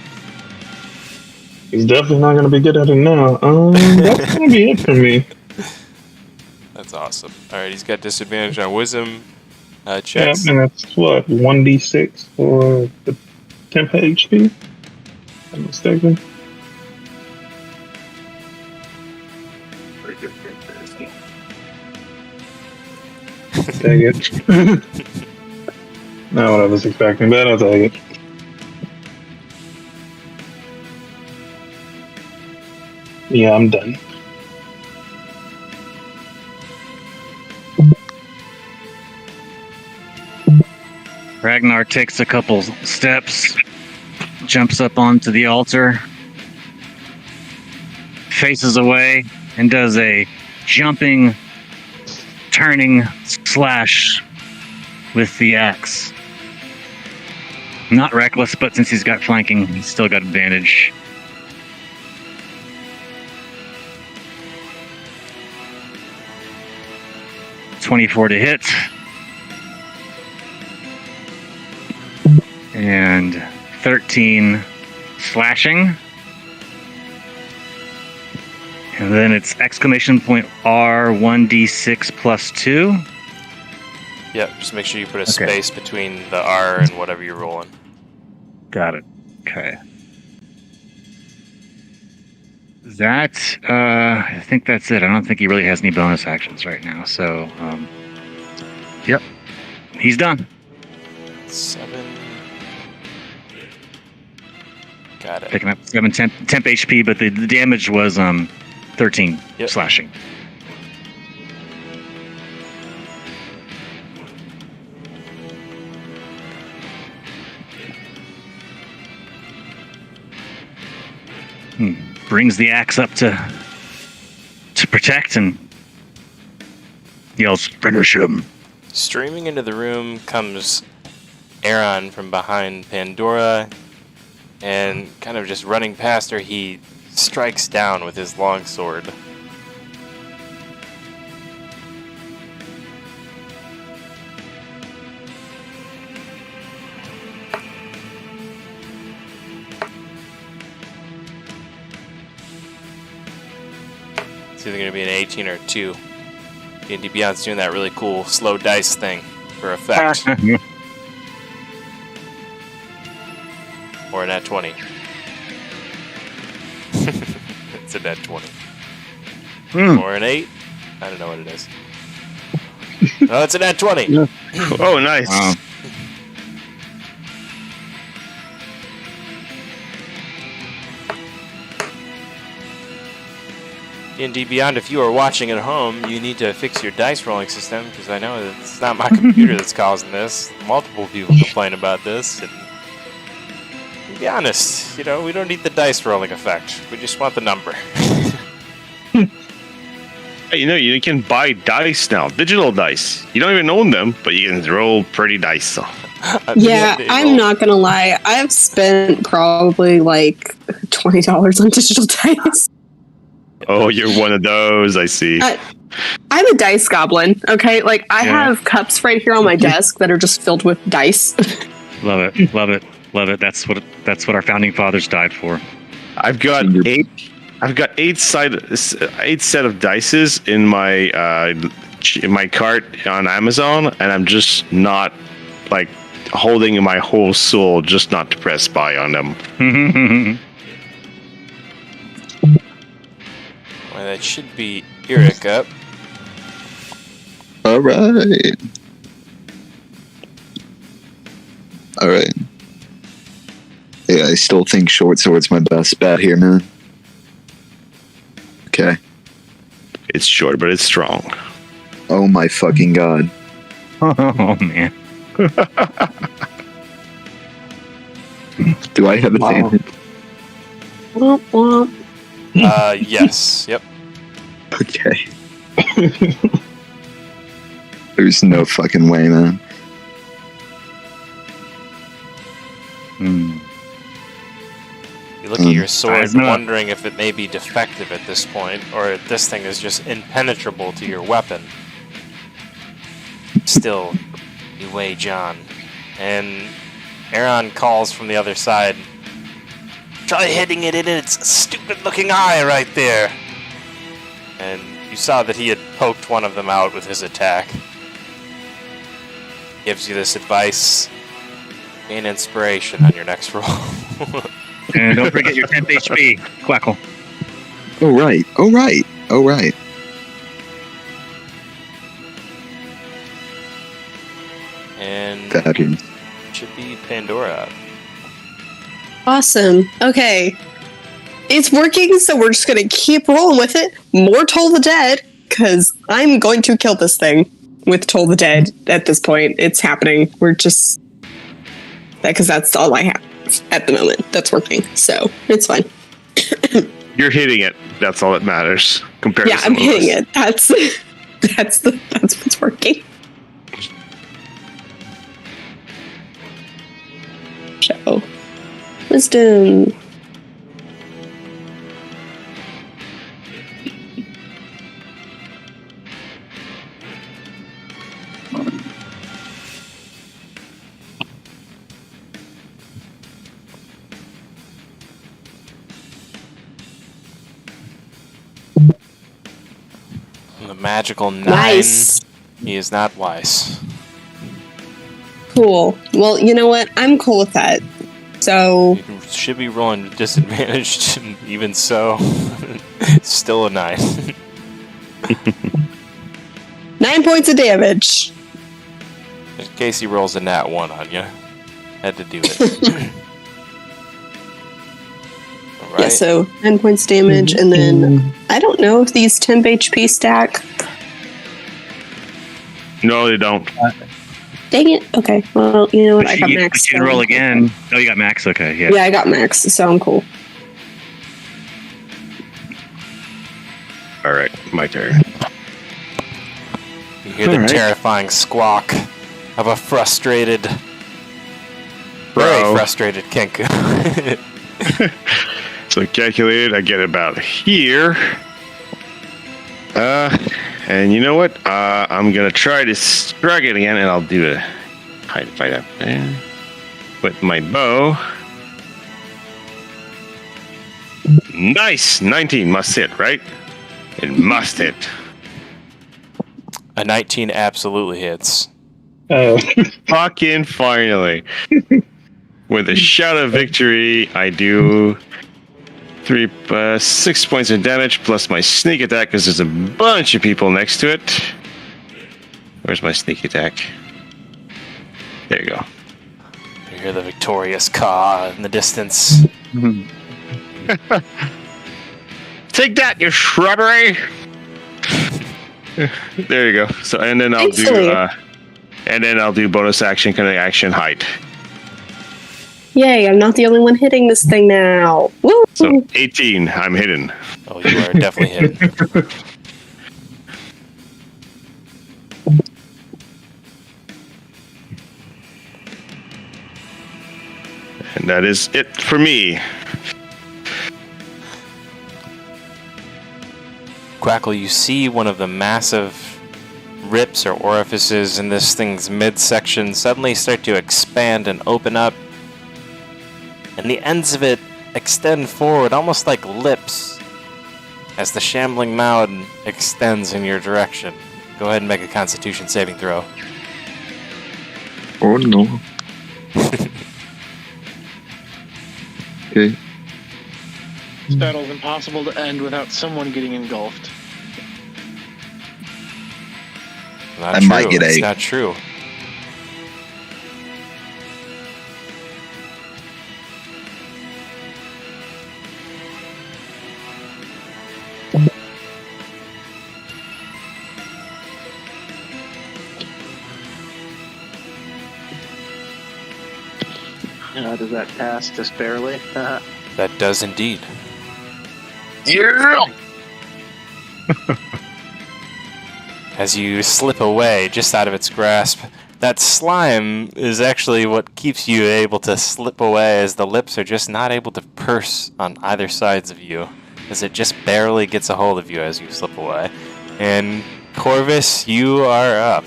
He's definitely not gonna be good at it now. That's gonna be it for me. That's awesome. Alright, he's got disadvantage on wisdom Yeah, checks. and that's what, 1d6 for the temp HP? If I'm mistaken. Dang it. Not what I was expecting, but I'll take it. Yeah, I'm done. Ragnar takes a couple steps, jumps up onto the altar, faces away, and does a jumping, turning slash with the axe. Not reckless, but since he's got flanking, he's still got advantage. .24 to hit. And 13 slashing. And then it's exclamation point R 1d6 plus 2. Yep, just make sure you put a Okay. space between the R and whatever you're rolling. Got it. Okay. That, I think that's it. I don't think he really has any bonus actions right now. So, yep. He's done. 7. Got it. Picking up 7 temp HP, but the damage was 13 Yep. slashing. Brings the axe up to protect and yells, "Finish him!" Streaming into the room comes Aaron from behind Pandora, and kind of just running past her, he strikes down with his longsword. It's either going to be an 18 or a 2. D&D Beyond's doing that really cool slow dice thing for effect. Or a nat 20. It's a nat 20. Or an 8. I don't know what it is. Oh, it's a nat 20. Oh, nice. Wow. D&D Beyond, if you are watching at home, you need to fix your dice rolling system, because I know that it's not my computer that's causing this. Multiple people complain about this, and to be honest, we don't need the dice rolling effect. We just want the number. Hey, you can buy dice now, digital dice. You don't even own them, but you can roll pretty dice. So. Yeah, I'm not gonna lie. I've spent probably like $20 on digital dice. Oh, you're one of those. I see. I'm a dice goblin. Okay, like I have cups right here on my desk that are just filled with dice. Love it, love it, love it. That's what our founding fathers died for. I've got eight. I've got eight set of dices in my cart on Amazon, and I'm just not like holding my whole soul just not to press buy on them. Well, that should be Eric up. All right. All right. Yeah, I still think short sword's my best bet here, man. Okay. It's short, but it's strong. Oh my fucking god. Oh man. Do I have advantage? Womp womp. Yes. Yep. Okay. There's no fucking way, man. You look at your sword, I've not- wondering if it may be defective at this point, or if this thing is just impenetrable to your weapon. Still, you weigh John. And Aaron calls from the other side. Try hitting it in its stupid-looking eye right there. And you saw that he had poked one of them out with his attack. Gives you this advice. Gain inspiration on your next roll. And don't forget your 10th HP, Quackle. Oh right. Oh right. Oh right. And That is. should be Pandora. Awesome. Okay. It's working, so we're just gonna keep rolling with it. More Toll the Dead, because I'm going to kill this thing with Toll the Dead at this point. It's happening. We're just... because that's all I have at the moment that's working, so it's fine. You're hitting it. That's all that matters. Compared Yeah, to I'm some of hitting us. it. That's what's working. So, wisdom. The magical 9. Nice. He is not wise. Cool. Well, you know what? I'm cool with that. So, You should be rolling disadvantaged, even so. It's still a 9. 9 points of damage. In case he rolls a nat 1 on you. Had to do it. Alright. Yeah, so 9 points damage, and then I don't know if these temp HP stack. No, they don't. Dang it. Okay, well, you know what? I got You max. can so- roll again. Oh, you got max? Okay, yeah. Yeah, I got max, so I'm cool. All right, my turn. You hear the Alright. terrifying squawk of a frustrated Very pro. frustrated, Kenku. So calculated, I get about here. And you know what? I'm gonna try to strike it again, and I'll do a hide fight up there with my bow. Nice, 19 must hit, right? It must hit. A 19 absolutely hits. Oh. Fucking finally. With a shout of victory, I do 6 points of damage plus my sneak attack because there's a bunch of people next to it. Where's my sneak attack? There you go. You hear the victorious caw in the distance. Take that, you shrubbery! There you go. So, and then I'll do bonus action, kind of action height. Yay, I'm not the only one hitting this thing now. Woo! So 18, I'm hidden. Oh, you are definitely hidden. And that is it for me. Quackle, you see one of the massive rips or orifices in this thing's midsection suddenly start to expand and open up, and the ends of it extend forward almost like lips as the shambling mound extends in your direction. Go ahead and make a Constitution saving throw. Oh no. Okay. This battle's impossible to end without someone getting engulfed. Not I true. might get It's a- not true. Does that pass just barely? That does indeed. Yeah. As you slip away just out of its grasp, that slime is actually what keeps you able to slip away, as the lips are just not able to purse on either sides of you, as it just barely gets a hold of you as you slip away. And Corvus, you are up.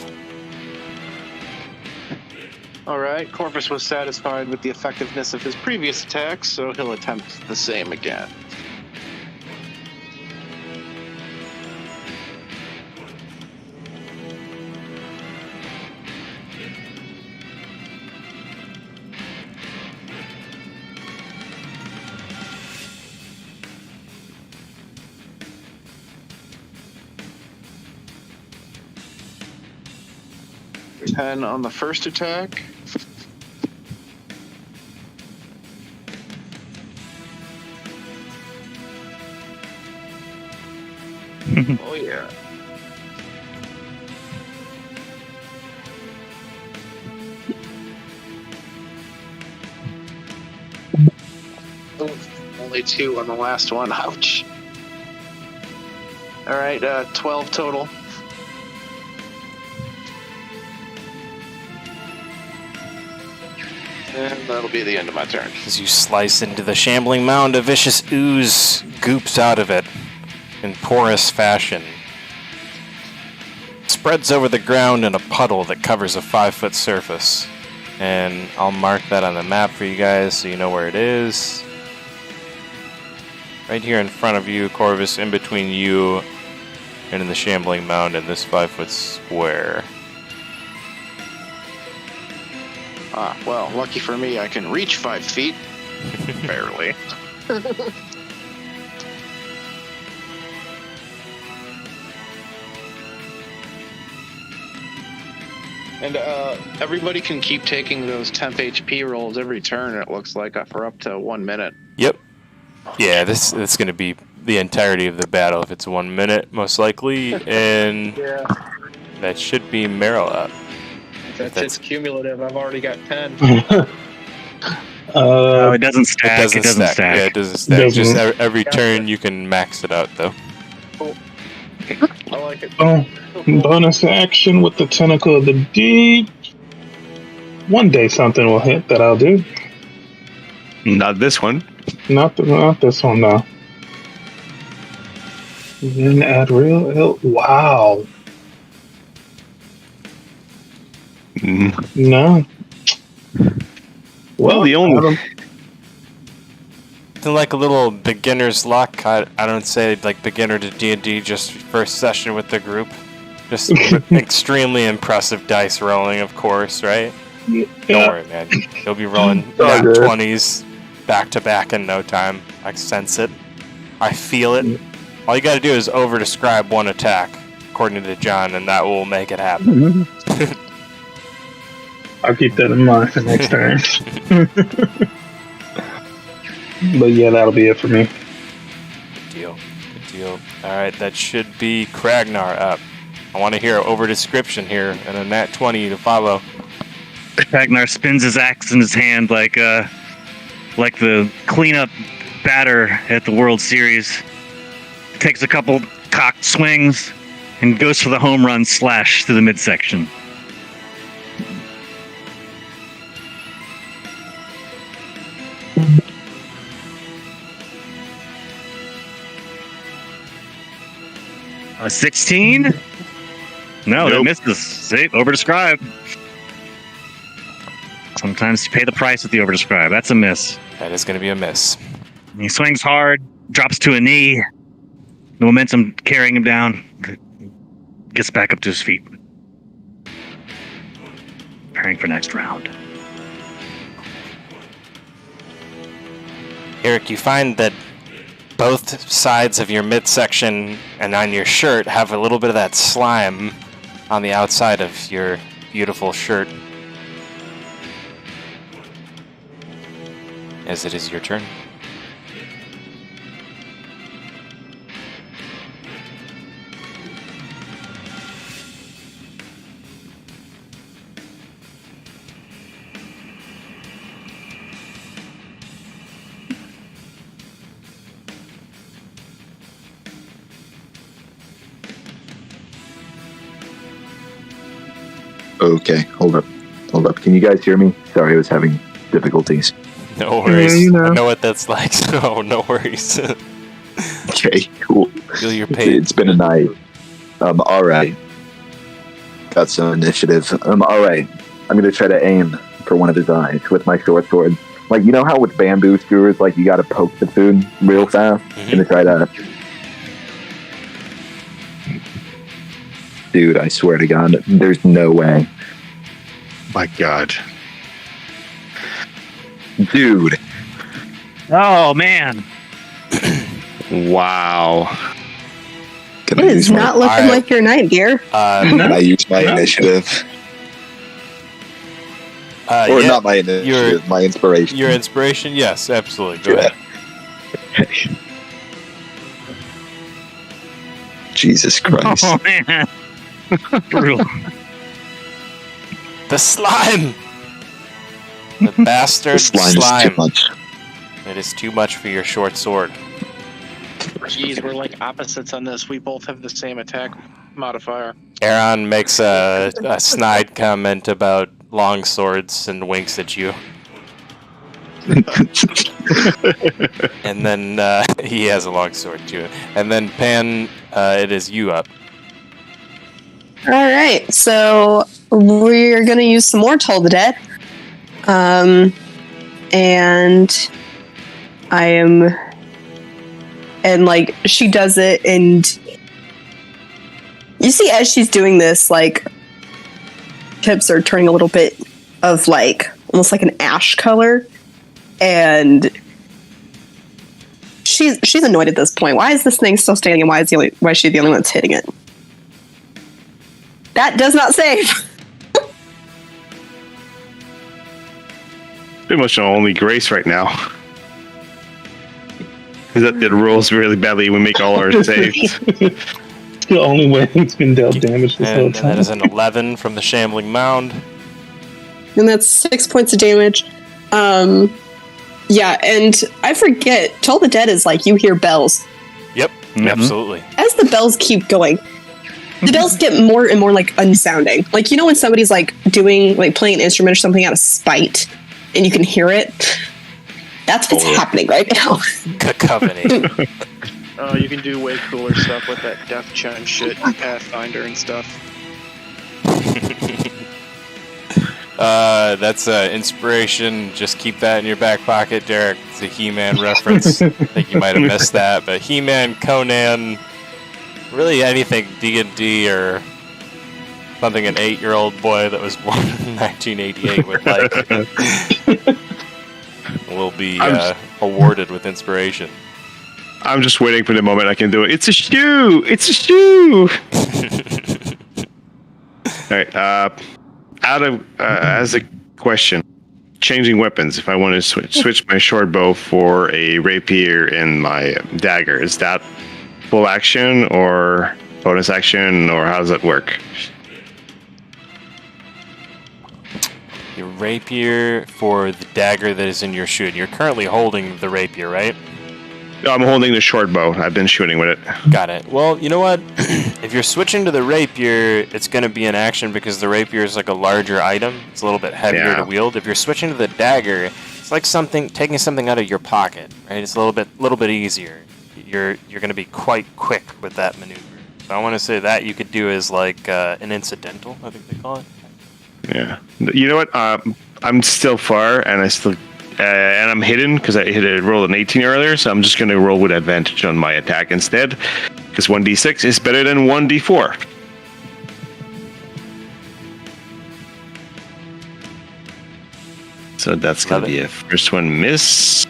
Alright, Corvus was satisfied with the effectiveness of his previous attacks, so he'll attempt the same again. Ten on the first attack. Oh yeah. Only 2 on the last one. Ouch. All right, 12 total. And that'll be the end of my turn. As you slice into the shambling mound, a vicious ooze goops out of it in porous fashion. Spreads over the ground in a puddle that covers a 5-foot surface. And I'll mark that on the map for you guys so you know where it is. Right here in front of you, Corvus, in between you and in the shambling mound in this 5-foot square. Ah, well, lucky for me, I can reach 5 feet. Barely. And everybody can keep taking those temp HP rolls every turn, it looks like, for up to 1 minute. Yep. Yeah, this is going to be the entirety of the battle if it's 1 minute, most likely. And Yeah. that should be Meryl up. It's cumulative. I've already got 10. Oh, it doesn't stack. It doesn't stack. Yeah, it doesn't stack. Doesn't. Just every turn you can max it out, though. I like it. Oh, bonus action with the tentacle of the deep. One day something will hit that I'll do. Not this one. Not this one though. Then add real. Wow. No. Well, the only It's like a little beginner's luck. I don't say like beginner to D&D, just first session with the group. Just extremely impressive dice rolling, of course, right? Don't worry, man. You'll be rolling nat 20s back to back in no time. I sense it. I feel it. All you gotta do is over-describe one attack, according to John, and that will make it happen. I'll keep that in mind for next time. But yeah, that'll be it for me. Good deal. Good deal. Alright, that should be Kragnar up. I want to hear an over-description here and a nat 20 to follow. Ragnar spins his axe in his hand like the cleanup batter at the World Series. Takes a couple cocked swings and goes for the home run slash to the midsection. A 16? No, that misses. See, overdescribe. Sometimes you pay the price with the overdescribe. That's a miss. That is going to be a miss. He swings hard, drops to a knee. The momentum carrying him down. Gets back up to his feet. Preparing for next round. Eric, you find that both sides of your midsection and on your shirt have a little bit of that slime on the outside of your beautiful shirt. As it is your turn. Okay, hold up. Can you guys hear me? Sorry, I was having difficulties. No worries. Yeah, you know. I know what that's like, so no worries. Okay, cool. Feel your pain. It's been a night. All right. Got some initiative. All right. I'm gonna try to aim for one of his eyes with my short sword. Like, you know how with bamboo skewers, like you gotta poke the food real fast? I'm gonna try to. Dude, I swear to God, there's no way. My God. Dude. Oh, man. Wow. Can It is not looking like your night, dear. Can I use my initiative? Or not my initiative, my inspiration. Your inspiration? Yes, absolutely. Go ahead. Jesus Christ. Oh, man. Brutal. The slime! The bastard The slime is too much. It is too much for your short sword. Jeez, we're like opposites on this. We both have the same attack modifier. Aaron makes a snide comment about long swords and winks at you. And then he has a long sword too. And then Pan, it is you up. All right, so we're gonna use some more Toll the Dead, and I am, and like she does it, and you see as she's doing this, like tips are turning a little bit of like almost like an ash color, and she's annoyed at this point. Why is this thing still standing, and why is she the only one that's hitting it? That does not save. Pretty much our only grace right now. Is that the rules really badly we make all our saves. It's the only way he's been dealt damage this whole And time. that is an 11 from the Shambling Mound. And that's 6 points of damage. Yeah, and I forget, Toll the Dead is like you hear bells. Yep, absolutely. As the bells keep going, the bells get more and more like unsounding. Like, you know when somebody's like doing, like playing an instrument or something out of spite and you can hear it? That's what's happening right now. Cacophony. You can do way cooler stuff with that death chime shit, Pathfinder and stuff. That's inspiration. Just keep that in your back pocket, Derek. It's a He-Man reference. I think you might have missed that, but He-Man, Conan, really anything D&D or something an 8-year-old boy that was born in 1988 would like will be awarded with inspiration. I'm just waiting for the moment I can do it. It's a shoe! It's a shoe! Alright, as a question, changing weapons, if I want to switch my short bow for a rapier and my dagger, is that full action or bonus action, or how does that work? Your rapier for the dagger that is in your shoot. You're currently holding the rapier, right? No, I'm holding the short bow. I've been shooting with it. Got it. Well, you know what? If you're switching to the rapier, it's going to be an action because the rapier is like a larger item. It's a little bit heavier to wield. If you're switching to the dagger, it's like taking something out of your pocket, right? It's a little bit easier. You're going to be quite quick with that maneuver. So I want to say that you could do as like an incidental, I think they call it. Yeah. You know what? I'm still far, and and I'm hidden because I rolled an 18 earlier, so I'm just going to roll with advantage on my attack instead, because 1d6 is better than 1d4. So that's going to be a first one miss.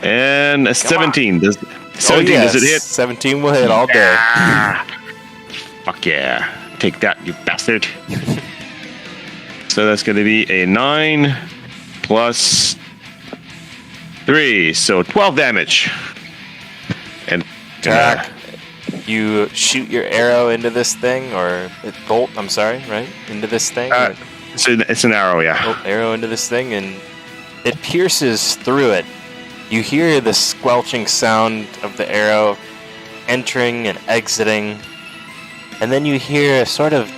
And a 17. Does it hit? 17 will hit all day. Fuck yeah. Take that, you bastard. So that's going to be a 9 plus 3, so 12 damage. And you shoot your arrow into this thing, or bolt, I'm sorry, right? Into this thing? It's an arrow, yeah. Arrow into this thing, and it pierces through it. You hear the squelching sound of the arrow entering and exiting, and then you hear a sort of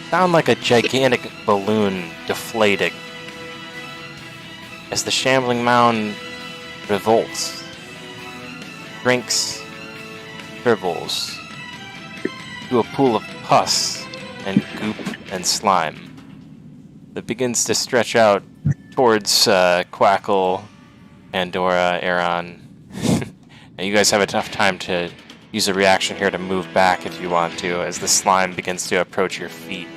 sound like a gigantic balloon deflating as the shambling mound revolts, shrinks, shrivels to a pool of pus and goop and slime that begins to stretch out towards Quackle, Pandora, Aaron. And you guys have enough time to use a reaction here to move back if you want to, as the slime begins to approach your feet.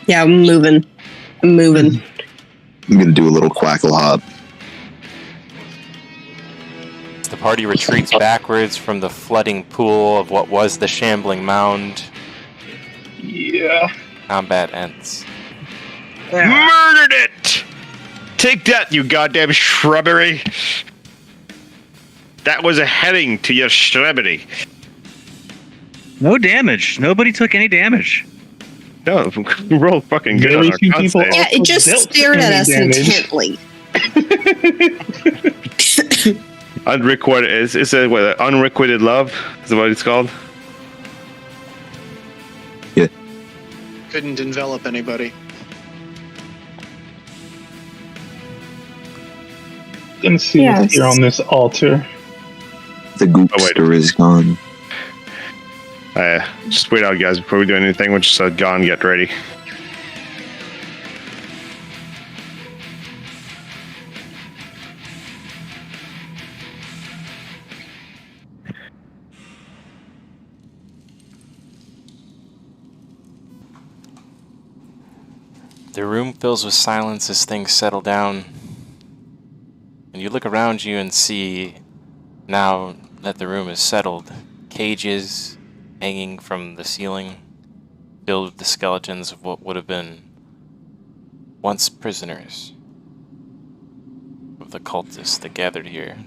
Yeah, I'm moving. I'm gonna do a little quackle hop. The party retreats backwards from the flooding pool of what was the shambling mound. Yeah. Combat ends. Murdered it! Take that, you goddamn shrubbery! That was a heading to your shrubbery. No damage. Nobody took any damage. No, roll fucking good on our con save. Yeah, it just stared at us intently. Unrequited is it what? Unrequited love is that what it's called? Yeah. Couldn't envelop anybody. Gonna see what's here on this altar. The goopster is gone. Just wait out, guys, before we do anything. We'll just go and get ready. The room fills with silence as things settle down. And you look around you and see, now that the room is settled, cages hanging from the ceiling, filled with the skeletons of what would have been once prisoners of the cultists that gathered here.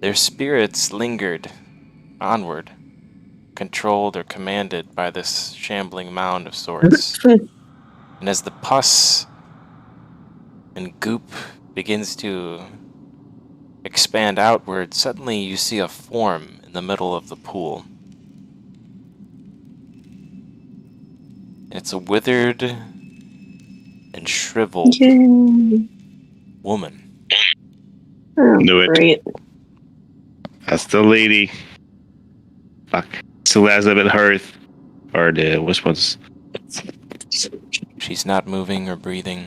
Their spirits lingered onward, controlled or commanded by this shambling mound of sorts. And as the pus and goop begins to expand outward, suddenly you see a form in the middle of the pool. It's a withered, and shriveled Yay. woman. Oh, Knew it. great. That's the lady. Fuck. Still has a bit hearth. Or the which one's She's not moving or breathing,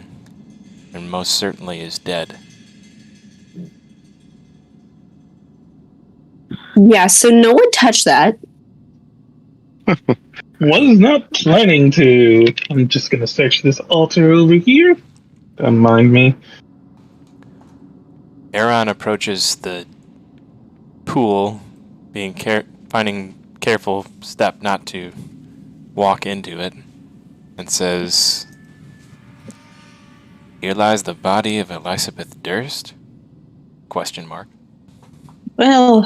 and most certainly is dead. Yeah, so no one touched that. Was not planning to. I'm just gonna search this altar over here. Don't mind me. Aaron approaches the pool, finding careful step not to walk into it, and says, "Here lies the body of Elizabeth Durst?" Question mark. Well,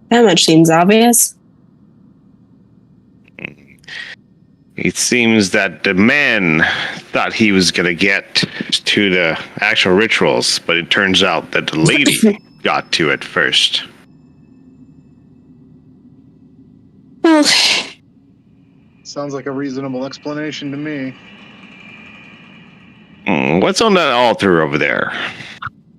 that much seems obvious. It seems that the man thought he was going to get to the actual rituals, but it turns out that the lady got to it first. Well, Sounds like a reasonable explanation to me. What's on that altar over there?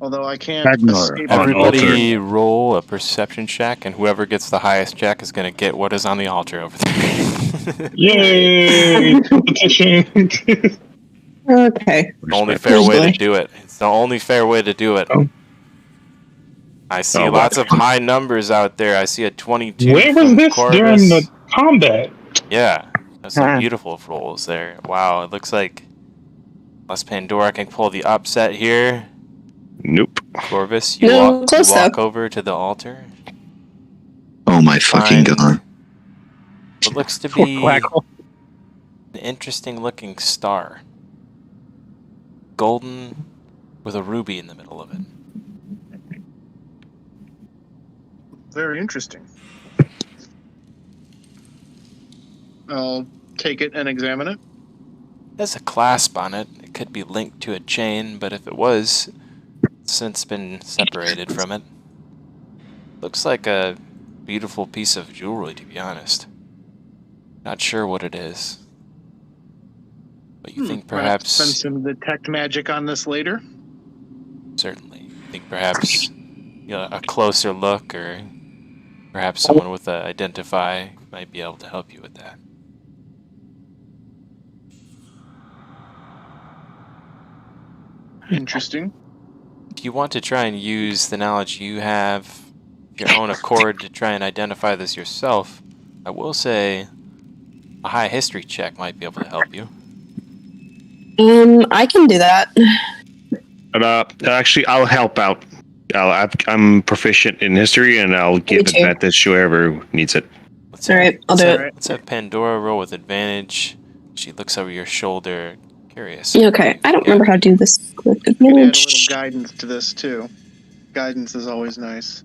Although I can't Ragnar, escape. on Everybody roll a perception check, and whoever gets the highest check is going to get what is on the altar over there. Yay! Competition. okay. Only fair way to do it. It's the only fair way to do it. Oh. I see Oh, lots of high numbers out there. I see a 22 Where was from this Corvus. during the combat? Yeah, that's some beautiful rolls there. Wow, it looks like unless Pandora can pull the upset here. Nope. Corvus, you No, walk close over to the altar. Oh my fucking Fine. god. What looks to be Black hole. an interesting looking star. Golden with a ruby in the middle of it. Very interesting. I'll take it and examine it. There's a clasp on it. It could be linked to a chain, but if it was, it's since been separated from it. Looks like a beautiful piece of jewelry, to be honest. Not sure what it is. But you think Might have to spend perhaps... some detect magic on this later. Certainly. You think perhaps a closer look, or perhaps someone with a identify might be able to help you with that. Interesting. If you want to try and use the knowledge you have, your own accord, to try and identify this yourself, I will say a high history check might be able to help you. I can do that. But, actually, I'll help out. I'm proficient in history, and I'll give too. advantage to whoever needs it. Let's All right, I'll do it. Let's have Pandora roll with advantage. She looks over your shoulder, curious. Okay, I don't remember how to do this with You can add a little advantage. guidance to this too. Guidance is always nice.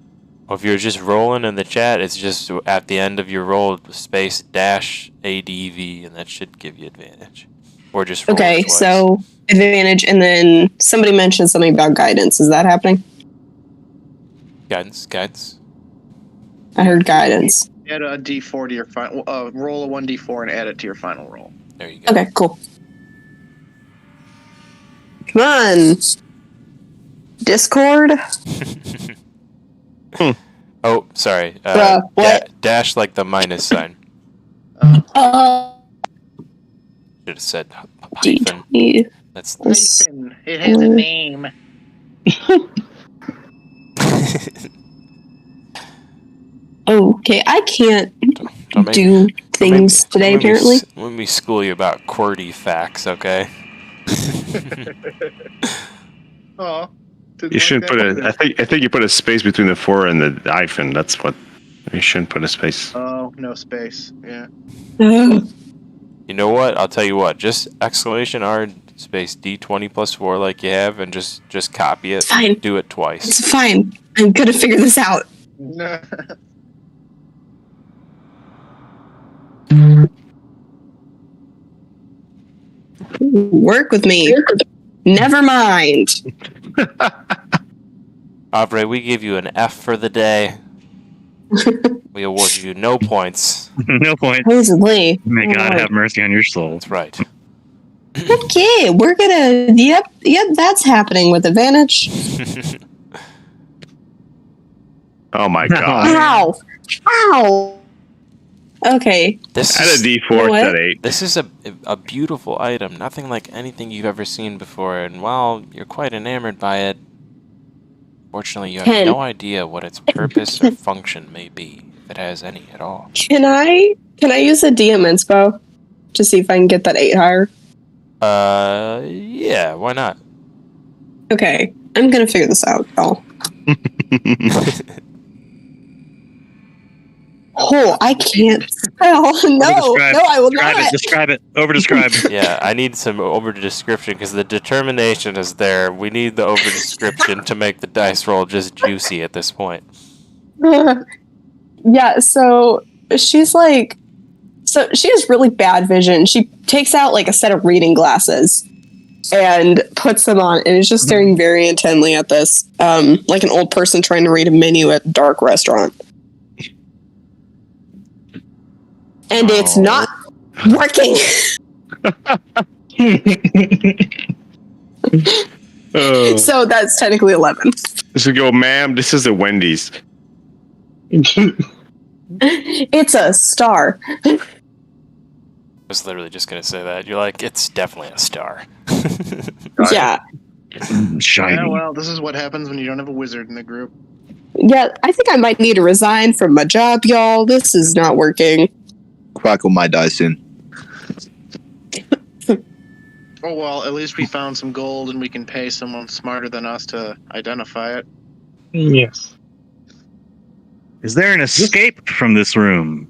Well, if you're just rolling in the chat, it's just at the end of your roll, space dash ADV, and that should give you advantage. Or just roll Okay, it twice. so advantage, and then somebody mentioned something about guidance. Is that happening? Guidance. I heard guidance. Add a d4 to your final. Roll a 1d4 and add it to your final roll. There you go. Okay, cool. Come on, Discord. Oh, sorry. What? Dash like the minus sign. Should have said hyphen. D20. That's Hyphen. It has a name. Okay, I can't Don't make- do things today, let me- apparently. Let me school you about QWERTY facts, okay? Oh. You shouldn't put a. I think you put a space between the 4 and the hyphen. That's what. You shouldn't put a space. Oh, no space. Yeah. Oh, You know what? I'll tell you what. Just exclamation R space D20 plus 4 like you have, and just copy it. Fine. Do it twice. it's fine. I'm gonna figure this out. Work with me. Never mind. Aubrey, we give you an F for the day. We award you no points. No point. Supposedly. May God have mercy on your soul. That's right. Okay, we're gonna. Yep, that's happening with advantage. Oh my god. Ow! Ow! Okay. This Add a is d4 what? at 8. this is a beautiful item, nothing like anything you've ever seen before. And while you're quite enamored by it, fortunately, you have 10. no idea what its purpose or function may be, if it has any at all. Can I use a DM inspo to see if I can get that 8 higher? Yeah, why not? Okay, I'm gonna figure this out, y'all. Oh, I can't spell. No, I will not. Describe it. Over-describe. Yeah, I need some over-description because the determination is there. We need the over-description to make the dice roll just juicy at this point. Yeah, so she's like, she has really bad vision. She takes out like a set of reading glasses and puts them on and is just staring very intently at this, like an old person trying to read a menu at a dark restaurant. And it's not working. So that's technically 11. This would go, ma'am, this is a Wendy's. It's a star. I was literally just going to say that. You're like, it's definitely a star. Yeah. Shiny. Yeah, well, this is what happens when you don't have a wizard in the group. Yeah, I think I might need to resign from my job, y'all. This is not working. Crackle my dice in. Oh, well, at least we found some gold and we can pay someone smarter than us to identify it. Yes. Is there an escape from this room?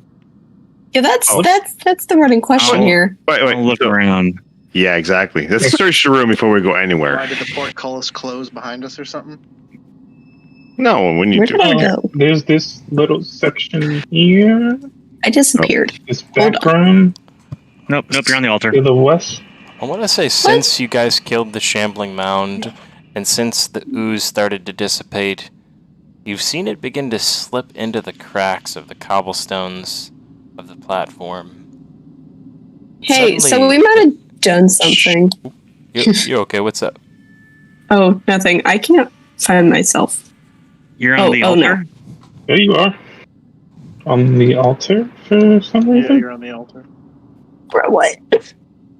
Yeah, that's the running question here. Wait, I'll look so- around. Yeah, exactly. Let's search the room before we go Why anywhere. did the portcullis close behind us or something? No, when you Where do. did I go? There's this little section here. I disappeared. This back room Nope, you're on the altar. to the west. I want to say since you guys killed the Shambling Mound, and since the ooze started to dissipate, you've seen it begin to slip into the cracks of the cobblestones of the platform. Hey, so Suddenly- we might have done something. You okay? What's up? Oh, nothing. I can't find myself. You're on the no. altar? There you are. On the altar for some Yeah, reason. you're on the altar. Bro, what?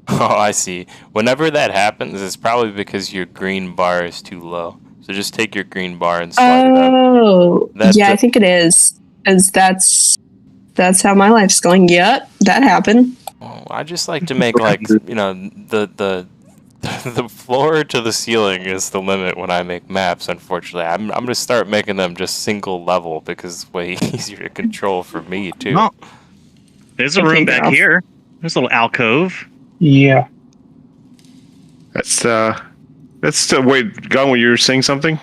Oh, I see. Whenever that happens, it's probably because your green bar is too low. So just take your green bar and slide it up. Oh, That's yeah, the- I think it is. As that's how my life's going. Yep, that happened. Oh, I just like to make the floor to the ceiling is the limit when I make maps. Unfortunately, I'm gonna start making them just single level because it's way easier to control for me too. No. There's a Okay, room back Ralph. here. There's a little alcove. Yeah. That's wait, Gun, you were saying something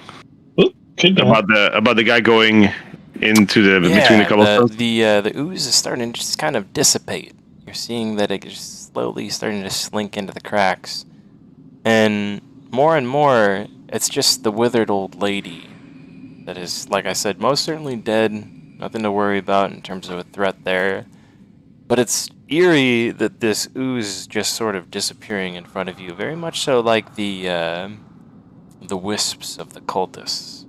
Good go. about the guy going into the between the cobblestones. the ooze is starting to just kind of dissipate. You're seeing that it is slowly starting to slink into the cracks, and more, it's just the withered old lady that is, like I said, most certainly dead. Nothing to worry about in terms of a threat there. But it's eerie that this ooze is just sort of disappearing in front of you, very much so like the wisps of the cultists.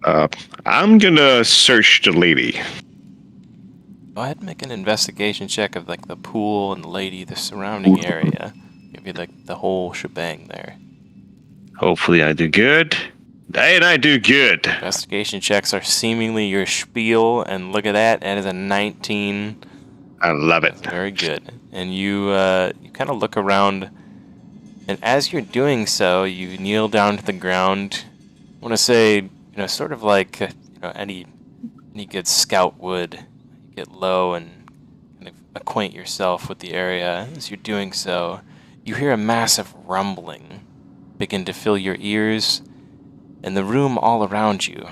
I'm gonna search the lady. Go ahead and make an investigation check of like the pool and the lady, the surrounding area. Give you like the whole shebang there. Hopefully, I do good. And I do good. Investigation checks are seemingly your spiel, and look at that, that is a 19. I love it. Very good. And you kind of look around, and as you're doing so, you kneel down to the ground. I want to say, sort of like any good scout would. You get low and kind of acquaint yourself with the area. As you're doing so, you hear a massive rumbling begin to fill your ears and the room all around you.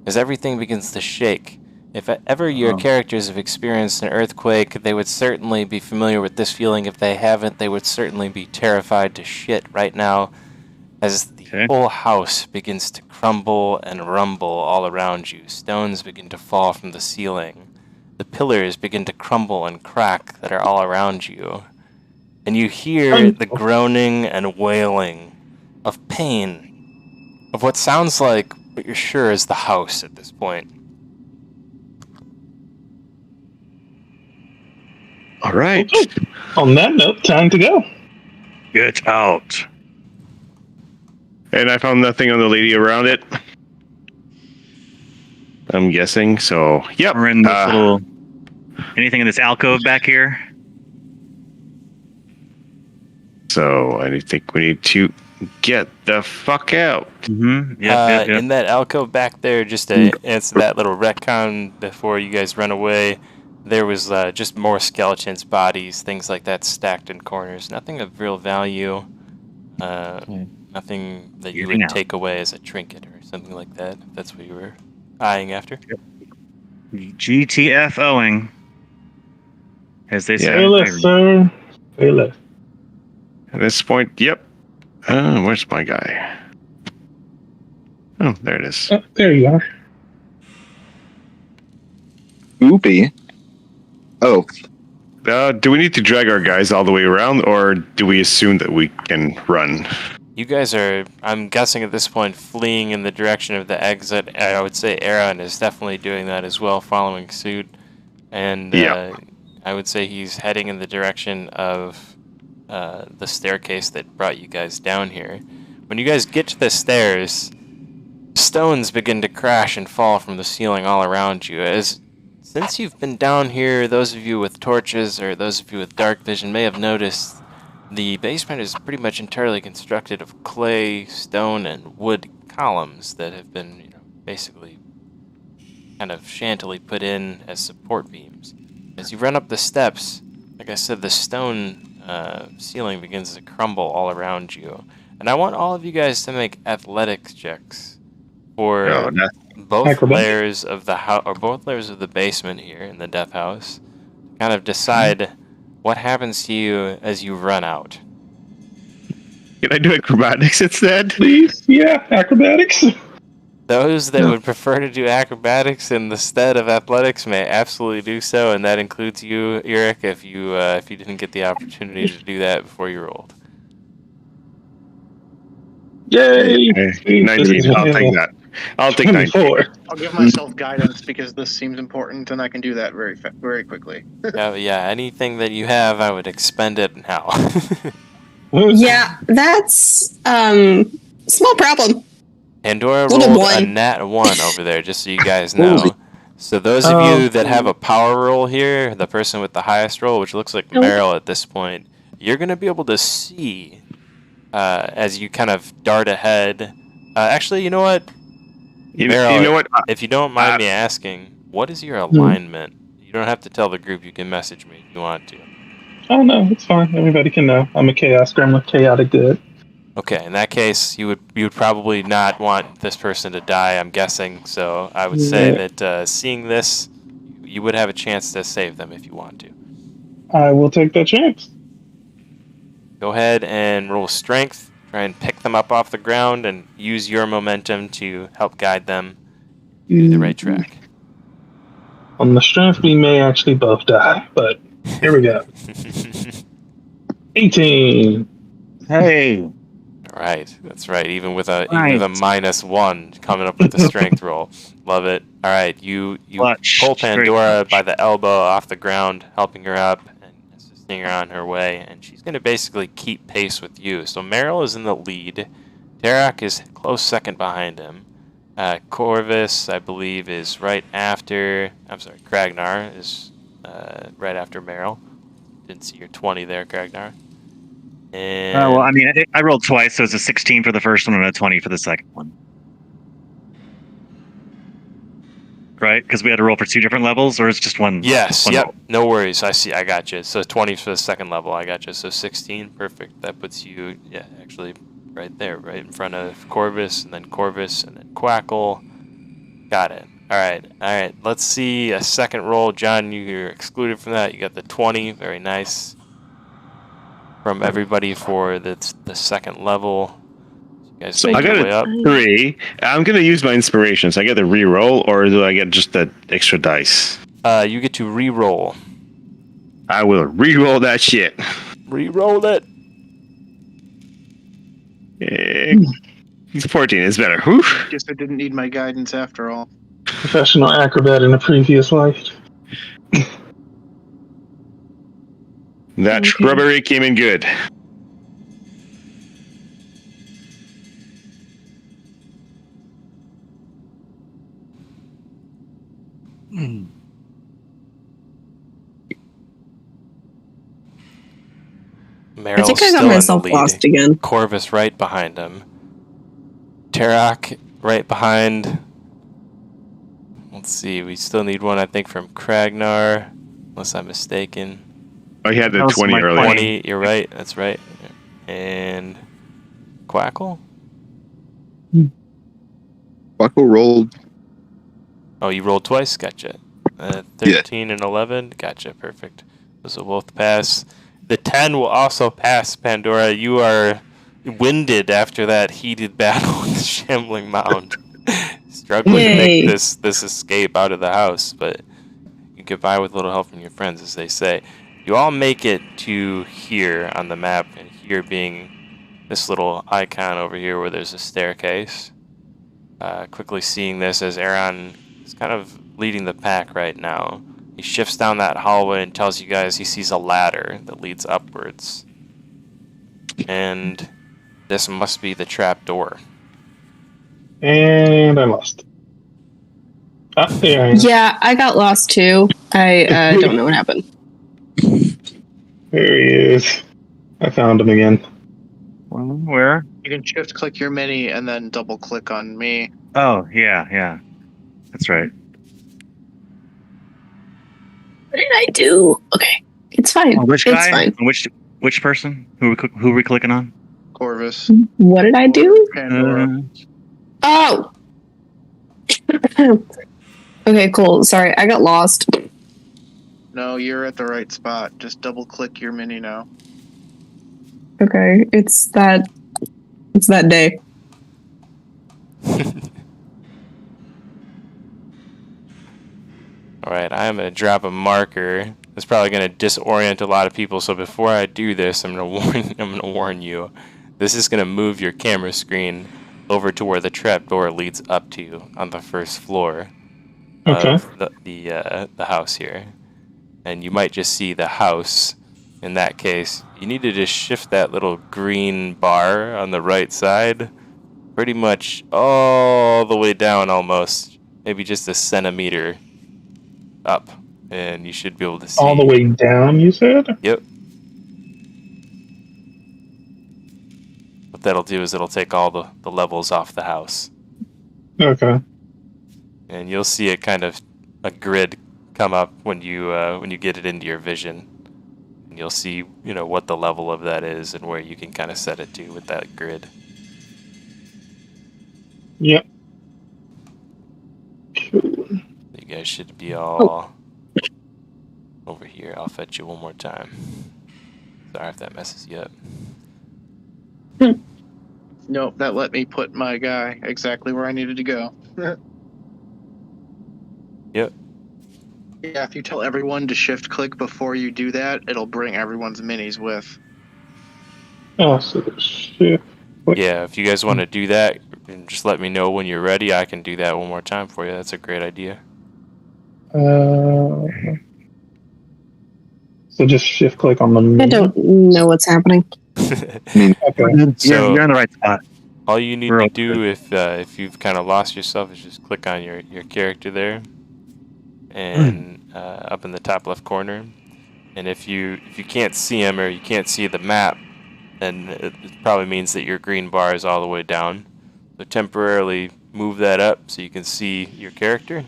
As everything begins to shake. If ever your characters have experienced an earthquake, they would certainly be familiar with this feeling. If they haven't, they would certainly be terrified to shit right now as the whole house begins to crumble and rumble all around you. Stones begin to fall from the ceiling. The pillars begin to crumble and crack that are all around you. and you hear the groaning and wailing of pain of what sounds like what you're sure is the house at this point. All right. On that note, time to go. Get out. And I found nothing on the lady around it. I'm guessing. So, yep. We're in this little. Anything in this alcove back here? So I think we need to get the fuck out. Mm-hmm. Yep. In that alcove back there, just to answer that little retcon before you guys run away, there was just more skeletons, bodies, things like that stacked in corners. Nothing of real value. Nothing that you would take away as a trinket or something like that, if that's what you were eyeing after. Yep. GTFOing. As they say. Say less, sir. Say less. At this point, yep. Where's my guy? Oh, there it is. Oh, there you are. Oopie. Oh, Do we need to drag our guys all the way around, or do we assume that we can run? You guys are, I'm guessing at this point, fleeing in the direction of the exit. I would say Aaron is definitely doing that as well, following suit. And I would say he's heading in the direction of the staircase that brought you guys down here. When you guys get to the stairs, stones begin to crash and fall from the ceiling all around you. Since you've been down here, those of you with torches or those of you with dark vision may have noticed the basement is pretty much entirely constructed of clay, stone, and wood columns that have been, basically kind of shantily put in as support beams. As you run up the steps, like I said, the stone ceiling begins to crumble all around you. And I want all of you guys to make athletics checks for both layers of the house, or both layers of the basement here in the death house. Kind of decide what happens to you as you run out. Can I do acrobatics instead? Please? Yeah, acrobatics. Those that would prefer to do acrobatics in the stead of athletics may absolutely do so, and that includes you, Eric, if you didn't get the opportunity to do that before you rolled. Yay! 19. I'll take that. I'll take 19. I'll give myself guidance because this seems important, and I can do that very quickly. Yeah, anything that you have, I would expend it now. Yeah, that's small problem. Pandora rolled a nat 1 over there, just so you guys know. So those of you that have a power roll here, the person with the highest roll, which looks like Meryl at this point, you're going to be able to see as you kind of dart ahead. Actually, you know what? Meryl, you know what? If you don't mind me asking, what is your alignment? You don't have to tell the group. You can message me if you want to. Oh, no, it's fine. Everybody can know. I'm a chaos gremlin, chaotic good. Okay, in that case, you would probably not want this person to die, I'm guessing. So I would say that seeing this, you would have a chance to save them if you want to. I will take that chance. Go ahead and roll strength. Try and pick them up off the ground and use your momentum to help guide them to the right track. On the strength, we may actually both die, but here we go. 18. Hey. Right, that's right. Even with a -1 coming up with the strength roll. Love it. All right, you pull Pandora by the elbow off the ground, helping her up and assisting her on her way, and she's going to basically keep pace with you. So Meryl is in the lead. Derek is close second behind him. Corvus, I believe, is right after. I'm sorry, Kragnar is right after Meryl. Didn't see your 20 there, Kragnar. And Well, I mean, I rolled twice, so it's a 16 for the first one and a 20 for the second one. Right? Because we had to roll for 2 different levels, or it's just one? Yes, one yep. roll? No worries. I see. I got you. So 20 for the second level. I got you. So 16. Perfect. That puts you, actually right there, right in front of Corvus, and then Quackle. Got it. All right. Let's see a second roll. John, you're excluded from that. You got the 20. Very nice. From everybody for the second level. You guys So I got a 3. I'm going to use my inspirations. I get a re-roll, or do I get just that extra dice? You get to re-roll. I will re-roll that shit. Reroll it. 14 is better. Whew. Guess I didn't need my guidance after all. Professional acrobat in a previous life. That Okay. shrubbery came in good. I Meryl's think I still got in the myself lead. lost again. Corvus right behind him. Tarok right behind. Let's see, we still need one, I think, from Kragnar, unless I'm mistaken. I had the That was 20 my earlier. 20, you're right, that's right. And Quackle? Buckle rolled. Oh, you rolled twice? Gotcha. 13 and 11? Gotcha, perfect. Those will both pass. The 10 will also pass, Pandora. You are winded after that heated battle with the Shambling Mound. Struggling to Yay. make this escape out of the house, but you get by with a little help from your friends, as they say. You all make it to here on the map, and here being this little icon over here where there's a staircase. Quickly seeing this as Aaron is kind of leading the pack right now. He shifts down that hallway and tells you guys he sees a ladder that leads upwards. And this must be the trap door. And I'm lost. Ah, there I am. Yeah, I got lost too. I don't know what happened. There he is. I found him again. Where? You can shift click your mini and then double click on me. Oh, yeah. That's right. What did I do? Okay, it's fine. Oh, which it's guy? fine. Which person? Who are we clicking on? Corvus. What did I do? Pandora. Oh. Okay, cool. Sorry, I got lost. No, you're at the right spot. Just double click your mini now. Okay, it's that day. Alright, I'm going to drop a marker. It's probably going to disorient a lot of people, so before I do this, I'm going to warn you. This is going to move your camera screen over to where the trapdoor leads up to on the first floor of the house here. And you might just see the house. In that case, you need to just shift that little green bar on the right side pretty much all the way down almost. Maybe just a centimeter up. And you should be able to see. All the way down, you said? Yep. What that'll do is it'll take all the levels off the house. Okay. And you'll see it kind of a grid come up when you get it into your vision. And you'll see, what the level of that is and where you can kind of set it to with that grid. Yep. You guys should be all over here. I'll fetch you one more time. Sorry if that messes you up. Nope, that let me put my guy exactly where I needed to go. Yep. Yeah, if you tell everyone to shift click before you do that, it'll bring everyone's minis with. Oh, so there's shift. Yeah, if you guys want to do that, just let me know when you're ready. I can do that one more time for you. That's a great idea. So just shift click on the menu. I don't know what's happening. Okay. So- You're in the right spot. All you need We're to all do if you've kind of lost yourself is just click on your character there, and up in the top left corner. And if you can't see him or you can't see the map, then it probably means that your green bar is all the way down. So temporarily move that up so you can see your character.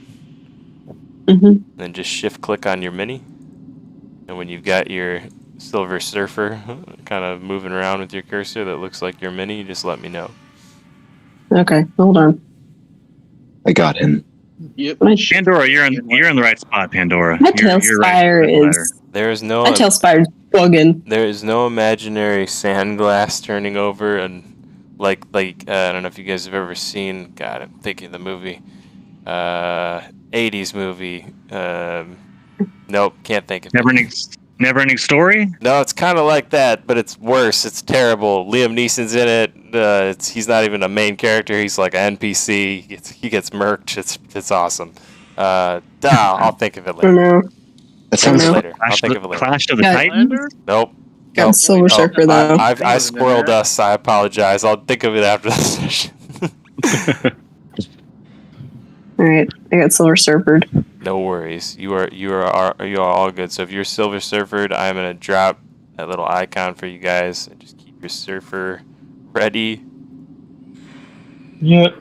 Mhm. Then just shift click on your mini, and when you've got your Silver Surfer kind of moving around with your cursor that looks like your mini, just let me know. Okay, hold on. I got him. Yep. Pandora, you're in the right spot, Pandora. My You're tailspire right. is There is no my tailspire's bugging. There is no imaginary sand glass turning over, and like I don't know if you guys have ever seen. God, I'm thinking of the movie, 80s movie. Nope, can't think of Never it. needs. Never-ending story? No, it's kind of like that, but it's worse. It's terrible. Liam Neeson's in it. He's not even a main character. He's like an NPC. He gets murked. It's awesome. I'll think of it I don't later. know. That Think of sounds it know. later. I'll think of it later. Clash of the Yeah. Titans? Nope. Got Nope. Silver Surfer though. I squirreled us. I apologize. I'll think of it after the session. All right, I got Silver Surfered. No worries. You are all good. So if you're Silver Surfered, I'm gonna drop that little icon for you guys and just keep your surfer ready. Yep.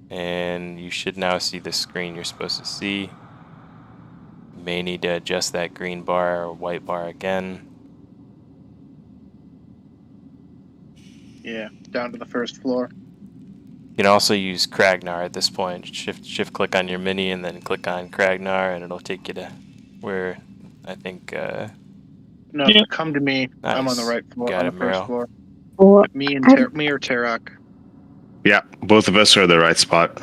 And you should now see the screen you're supposed to see. You may need to adjust that green bar or white bar again. Yeah, down to the first floor. You can also use Kragnar at this point. Shift click on your mini and then click on Kragnar and it'll take you to where I think No, Yeah. come to me. I'm on the Nice. right floor. Got on it, the first Meryl. floor. Well, Me and me or Tarak. Yeah, both of us are in the right spot.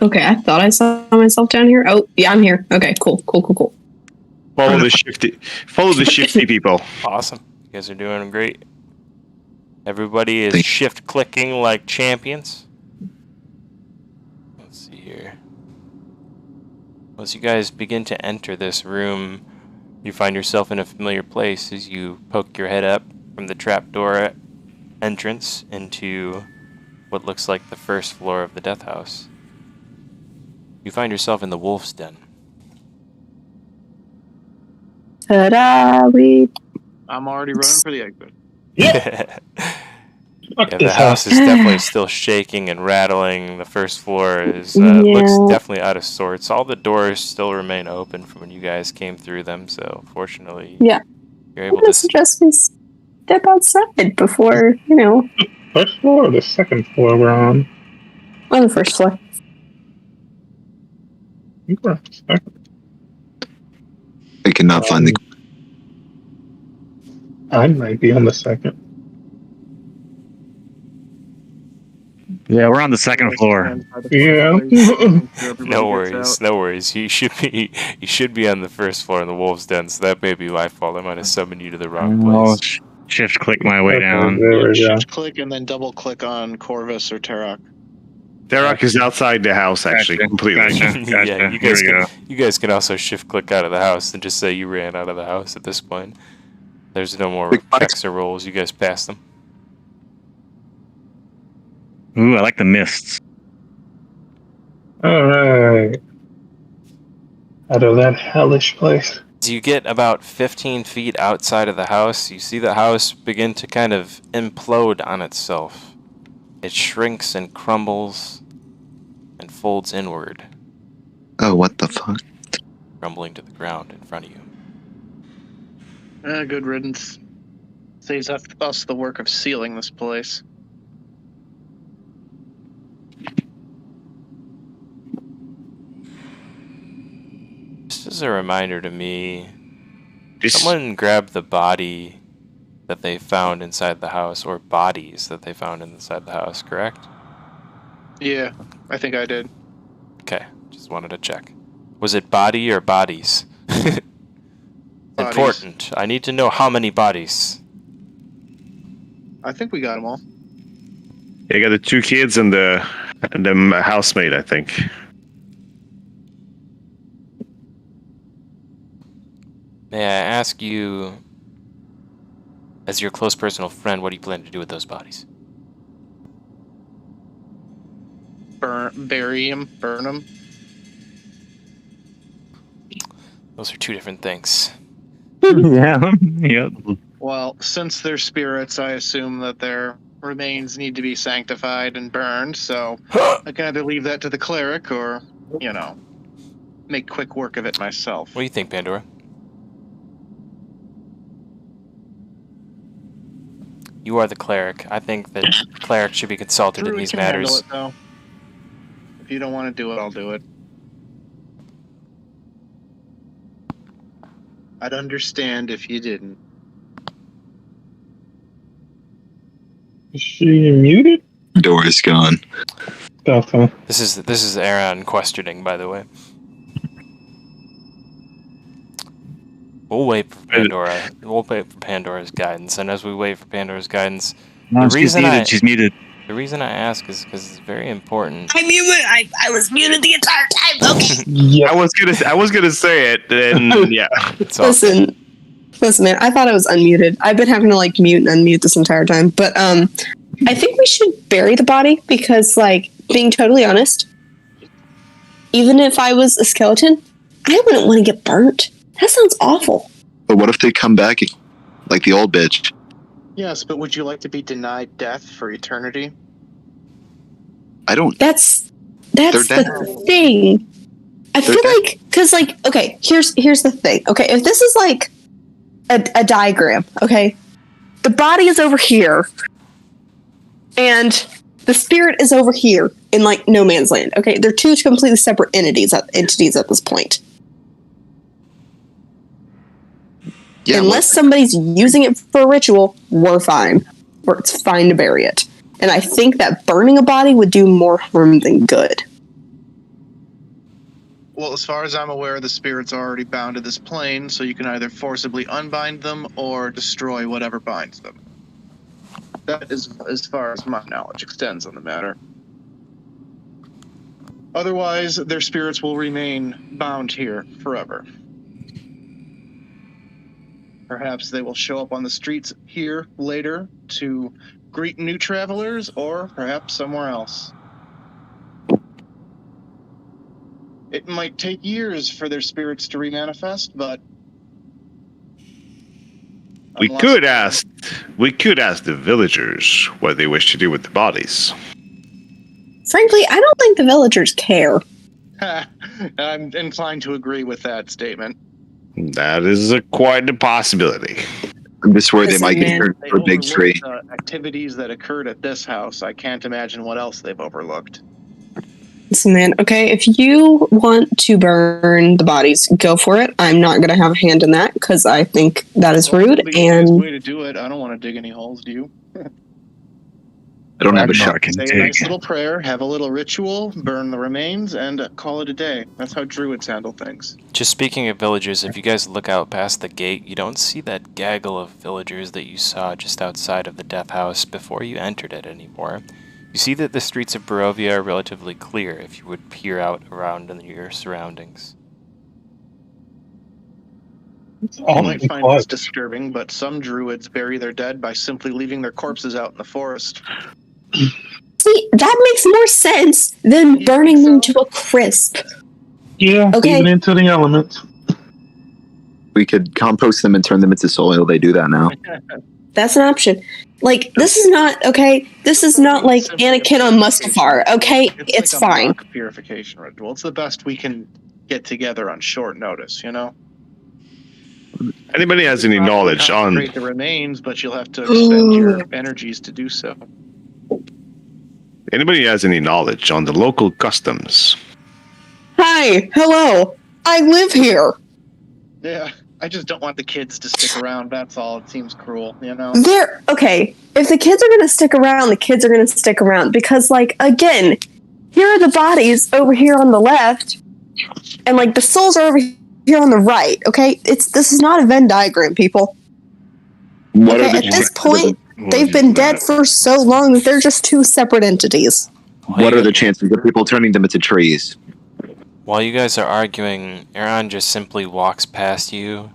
okay, I thought I saw myself down here. Oh, yeah, I'm here. Okay, cool. Follow the shifty people. awesome. You guys are doing great. Everybody is shift clicking like champions. Let's see here. As you guys begin to enter this room, you find yourself in a familiar place as you poke your head up from the trapdoor entrance into what looks like the first floor of the death house. You find yourself in the wolf's den. Ta-da! I'm already running for the exit. Fuck Yeah, this the house house. is definitely still shaking and rattling. The first floor is Yeah. looks definitely out of sorts. All the doors still remain open from when you guys came through them, so fortunately, Yeah. you're I'm able gonna to. suggest we step outside before, First floor or the second floor we're on? on the first floor. I think we're on the second. I cannot find the. I might be on the second. Yeah, we're on the second floor. Yeah. No worries. You should be on the first floor in the wolf's den. So that may be my fault. I might have summoned you to the wrong I'll place. shift click my way Okay, down. there we go. Shift click and then double click on Corvus or Tarak. Derek is outside the house, actually, Gotcha, completely. gotcha. Yeah, you Here guys we can go. you guys can also shift click out of the house and just say you ran out of the house at this point. There's no more checks or rolls. You guys passed them. Ooh, I like the mists. Alright. Out of that hellish place. As you get about 15 feet outside of the house, you see the house begin to kind of implode on itself. It shrinks and crumbles and folds inward, Oh, what the fuck? crumbling to the ground in front of you. Good riddance. Saves us the work of sealing this place. Just as a reminder to me, Just- someone grabbed the body that they found inside the house, or bodies that they found inside the house, correct? Yeah, I think I did. Okay, just wanted to check. Was it body or bodies? Bodies. Important. I need to know how many bodies. I think we got them all. You got the two kids and the housemaid, I think. May I ask you, as your close personal friend, what do you plan to do with those bodies? Bury them, burn them. Those are two different things. Yeah. Yep. Well, since they're spirits, I assume that their remains need to be sanctified and burned, so I can either leave that to the cleric or, make quick work of it myself. What do you think, Pandora? You are the cleric. I think that cleric should be consulted in Druid these can handle matters. it, though. If you don't want to do it, I'll do it. I'd understand if you didn't. Is she muted? Dora's gone. Thought so. This is Aaron questioning, by the way. We'll wait for Pandora. We'll wait for Pandora's guidance, and as we wait for Pandora's guidance, No, The she's reason muted. I- She's muted. the reason I ask is because it's very important. I muted. I was muted the entire time. Okay. Yeah. I was gonna say it, and yeah. It's all Listen, man. I thought I was unmuted. I've been having to like mute and unmute this entire time. But I think we should bury the body because, like, being totally honest, even if I was a skeleton, I wouldn't want to get burnt. That sounds awful. But what if they come back like the old bitch? Yes, but would you like to be denied death for eternity? I don't. That's They're the dead. thing. I They're feel dead. like, because, like, okay, here's the thing. Okay, if this is like a diagram, okay, the body is over here, and the spirit is over here in like no man's land. Okay, they're two completely separate entities at this point. Yeah, Unless somebody's using it for a ritual, we're fine. It's fine to bury it. And I think that burning a body would do more harm than good. Well, as far as I'm aware, the spirits are already bound to this plane, so you can either forcibly unbind them or destroy whatever binds them. That is as far as my knowledge extends on the matter. Otherwise, their spirits will remain bound here forever. Perhaps they will show up on the streets here later to greet new travelers, or perhaps somewhere else. It might take years for their spirits to remanifest, but We could ask the villagers what they wish to do with the bodies. Frankly, I don't think the villagers care. I'm inclined to agree with that statement. That is quite a possibility. I'm just worried they Listen, might get man. hurt They for a big tree. overlooked the activities that occurred at this house. I can't imagine what else they've overlooked. Listen, man, okay, if you want to burn the bodies, go for it. I'm not going to have a hand in that because I think that is Well, rude. it'd be the easiest And way to do it. I don't want to dig any holes, do you? I don't have a Ragnar shot. can Say a dig. nice little prayer, have a little ritual, burn the remains, and call it a day. That's how druids handle things. Just speaking of villagers, if you guys look out past the gate, you don't see that gaggle of villagers that you saw just outside of the death house before you entered it anymore. You see that the streets of Barovia are relatively clear if you would peer out around in your surroundings. It's You all might in find this quiet. disturbing, but some druids bury their dead by simply leaving their corpses out in the forest. see, that makes more sense than You burning think them so? to a crisp. Yeah, Okay. even into the elements. We could compost them and turn them into soil. They do that now. That's an option. Like, this is not, okay, this is not like Anakin on Mustafar, okay? It's like a fine. mock purification ritual. It's the best we can get together on short notice, you know? Anybody has any Probably knowledge on consecrate the remains, but you'll have to expend your energies to do so. anybody has any knowledge on the local customs? Hi, hello, I live here. Yeah, I just don't want the kids to stick around. That's all. It seems cruel, you know? They're, okay, if the kids are gonna stick around, the kids are gonna stick around. Because, like, again, here are the bodies over here on the left, and, like, the souls are over here on the right, okay? This is not a Venn diagram, people. What Okay, at this point, they've been dead for so long that they're just two separate entities. What are the chances of people turning them into trees? While you guys are arguing, Aaron just simply walks past you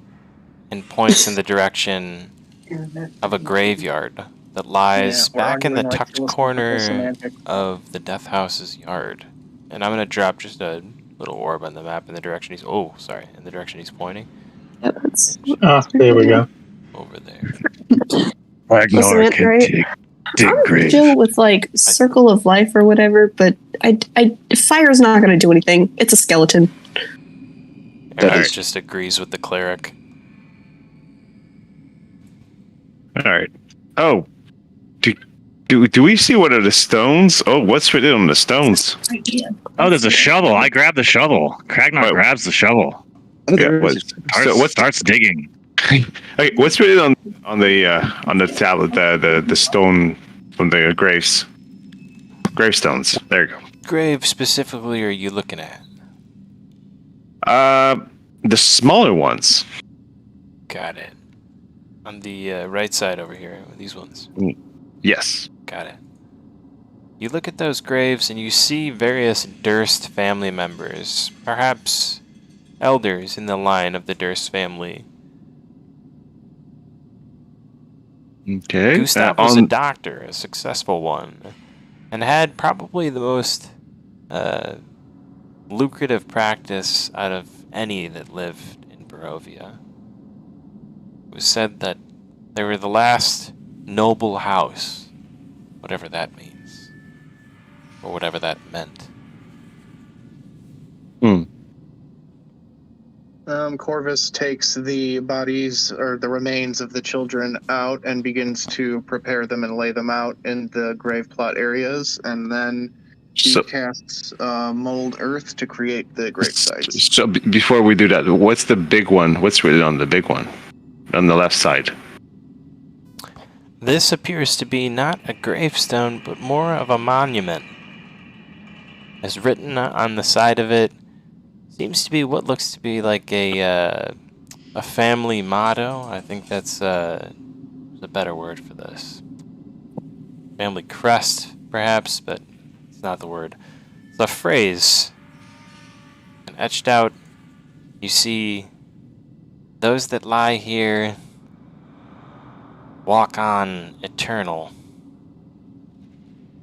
and points in the direction of a graveyard that lies Yeah, we're back in the arguing like tucked philosophical corner semantics. of the death house's yard. And I'm gonna drop just a little orb on the map in the direction he's in the direction he's pointing. Yep, that's Ah, there we go. Over there. Ragnar Listen, can right? dig I'm grave. chill with like circle of life or whatever, but fire's not going to do anything. It's a skeleton. Aaron is- just agrees with the cleric. All right. Oh, do we see one of the stones? Oh, what's written on the stones? Oh, there's a shovel. I grabbed the shovel. Ragnar Wait. grabs the shovel. Yeah, what's Starts digging. okay, what's written on the tablet, the stone from the gravestones. There you go. Grave specifically are you looking at? The smaller ones. Got it. On the right side over here, these ones. Yes. Got it. You look at those graves and you see various Durst family members, perhaps elders in the line of the Durst family. Okay. Gustav was a doctor, a successful one, and had probably the most lucrative practice out of any that lived in Barovia. It was said that they were the last noble house, whatever that means, or whatever that meant. Corvus takes the bodies or the remains of the children out and begins to prepare them and lay them out in the grave plot areas, and then he casts mold earth to create the grave sites. So before we do that, what's the big one? What's written on the big one? On the left side. This appears to be not a gravestone, but more of a monument. As written on the side of it, seems to be what looks to be like a family motto. I think that's a better word for this. Family crest, perhaps, but it's not the word. It's a phrase. And etched out, you see, those that lie here walk on eternal,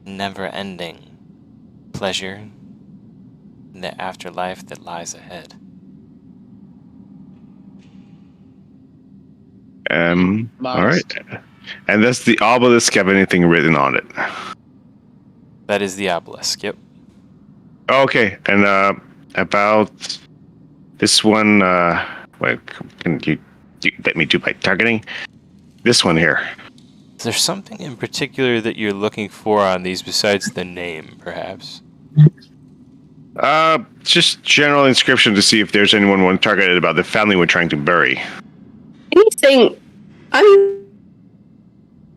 never-ending pleasure in the afterlife that lies ahead. All right. And does the obelisk have anything written on it? That is the obelisk, yep. Okay. And about this one, what can you let me do by targeting? This one here. Is there something in particular that you're looking for on these besides the name, perhaps? Just general inscription to see if there's anyone one targeted about the family we're trying to bury. Anything, and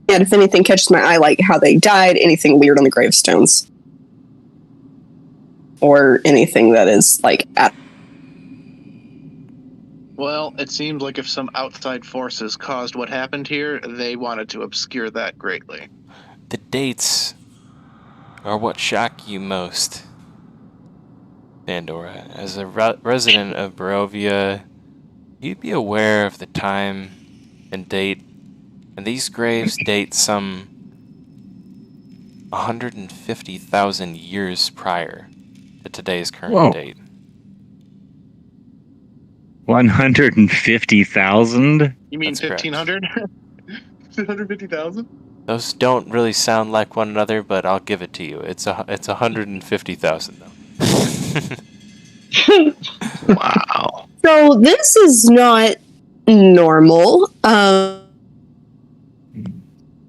if anything catches my eye, like how they died, anything weird on the gravestones. Or anything that is, like, Well, it seems like if some outside forces caused what happened here, they wanted to obscure that greatly. The dates are what shock you most, Pandora. As a resident of Barovia, you'd be aware of the time and date, and these graves date some 150,000 years prior to today's current date. 150,000? You mean 1,500? 150,000? Those don't really sound like one another, but I'll give it to you. It's 150,000 though. Wow. So this is not normal.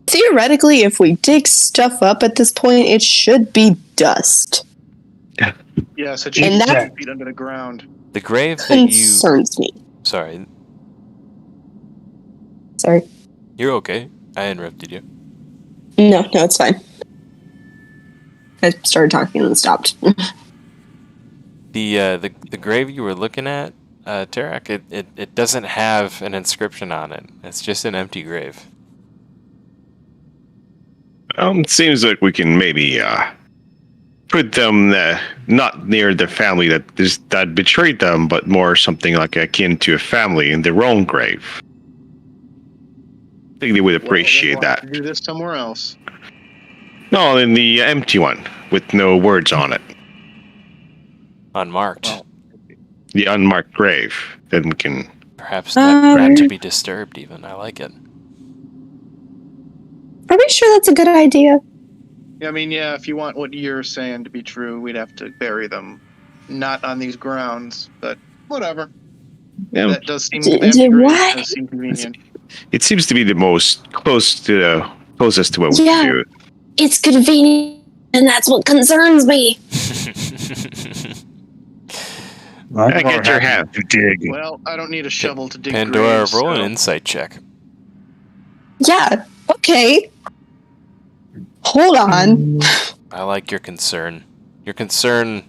Theoretically, if we dig stuff up at this point, it should be dust. Yes, it should be 6 feet under the ground. The grave that concerns me. Sorry. You're okay. I interrupted you. No, it's fine. I started talking and then stopped. The grave you were looking at, Tarak, it doesn't have an inscription on it. It's just an empty grave. It seems like we can maybe put them not near the family that betrayed them, but more something like akin to a family in their own grave. I think they would appreciate that. Do this somewhere else. No, in the empty one with no words on it. Unmarked. Well, The unmarked grave. Then we can. Perhaps not to be disturbed. Even I like it. Are we sure that's a good idea? I mean, yeah, if you want what you're saying to be true, we'd have to bury them. Not on these grounds, but whatever. Yeah, That does seem to be what? does seem convenient. it seems to be the most closest to what we can do. It's convenient, and that's what concerns me. I get your hand to dig. Well, I don't need a shovel to dig Pandora, graves, roll an so- insight check. Yeah, okay. Hold on. I like your concern. Your concern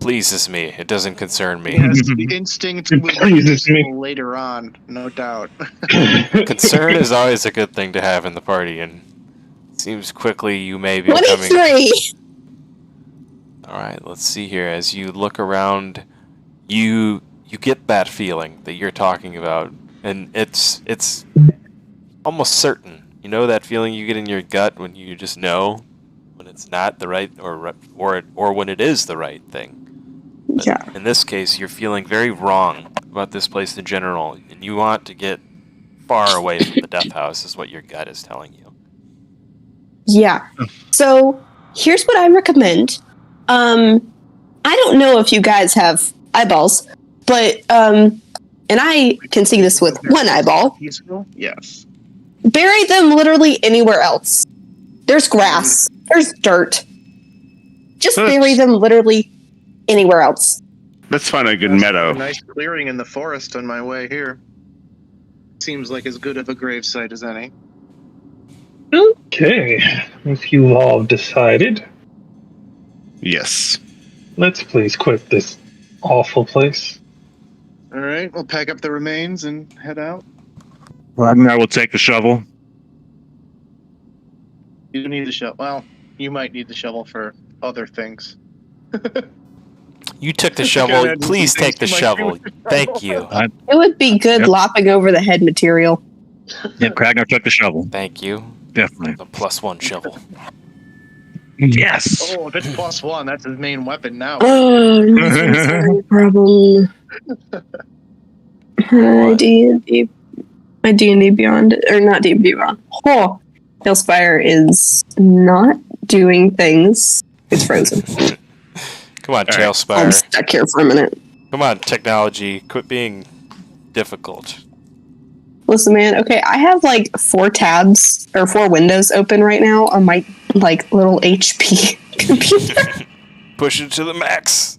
pleases me. It doesn't concern me. Yes, the instinct It will be pleases me. useful later on, no doubt. Concern is always a good thing to have in the party, and it seems quickly you may be becoming... 23! Alright, let's see here. As you look around, you get that feeling that you're talking about, and it's almost certain. You know that feeling you get in your gut when you just know when it's not the right or when it is the right thing. But Yeah. in this case, you're feeling very wrong about this place in general, and you want to get far away from the death house, is what your gut is telling you. Yeah. So here's what I recommend. I don't know if you guys have eyeballs, but and I can see this with one eyeball. Peaceful? Yes. Bury them literally anywhere else. There's grass. There's dirt. Just bury them literally anywhere else. Let's find a good That's meadow. A nice clearing in the forest on my way here. Seems like as good of a gravesite as any. Okay, if you all have decided, Yes. let's please quit this awful place. All right, we'll pack up the remains and head out. Ragnar will take the shovel. You need the shovel. Well, you might need the shovel for other things. You took the Go shovel. ahead, Please you take the might shovel. do with the Thank shovel. you. It would be good Yep. lopping over the head material. Yep, Ragnar took the shovel. Thank you. Definitely. The +1 shovel. Yes. Oh, if it's +1, that's his main weapon now. Oh, no problem. D&D Beyond, or not D&D Beyond. Oh, Hillspire is not doing things. It's frozen. Come on, right. I'm Tailspire. stuck here for a minute. Come on, technology. Quit being difficult. Listen, man. Okay, I have like 4 tabs or 4 windows open right now on my like little HP computer. Push it to the max.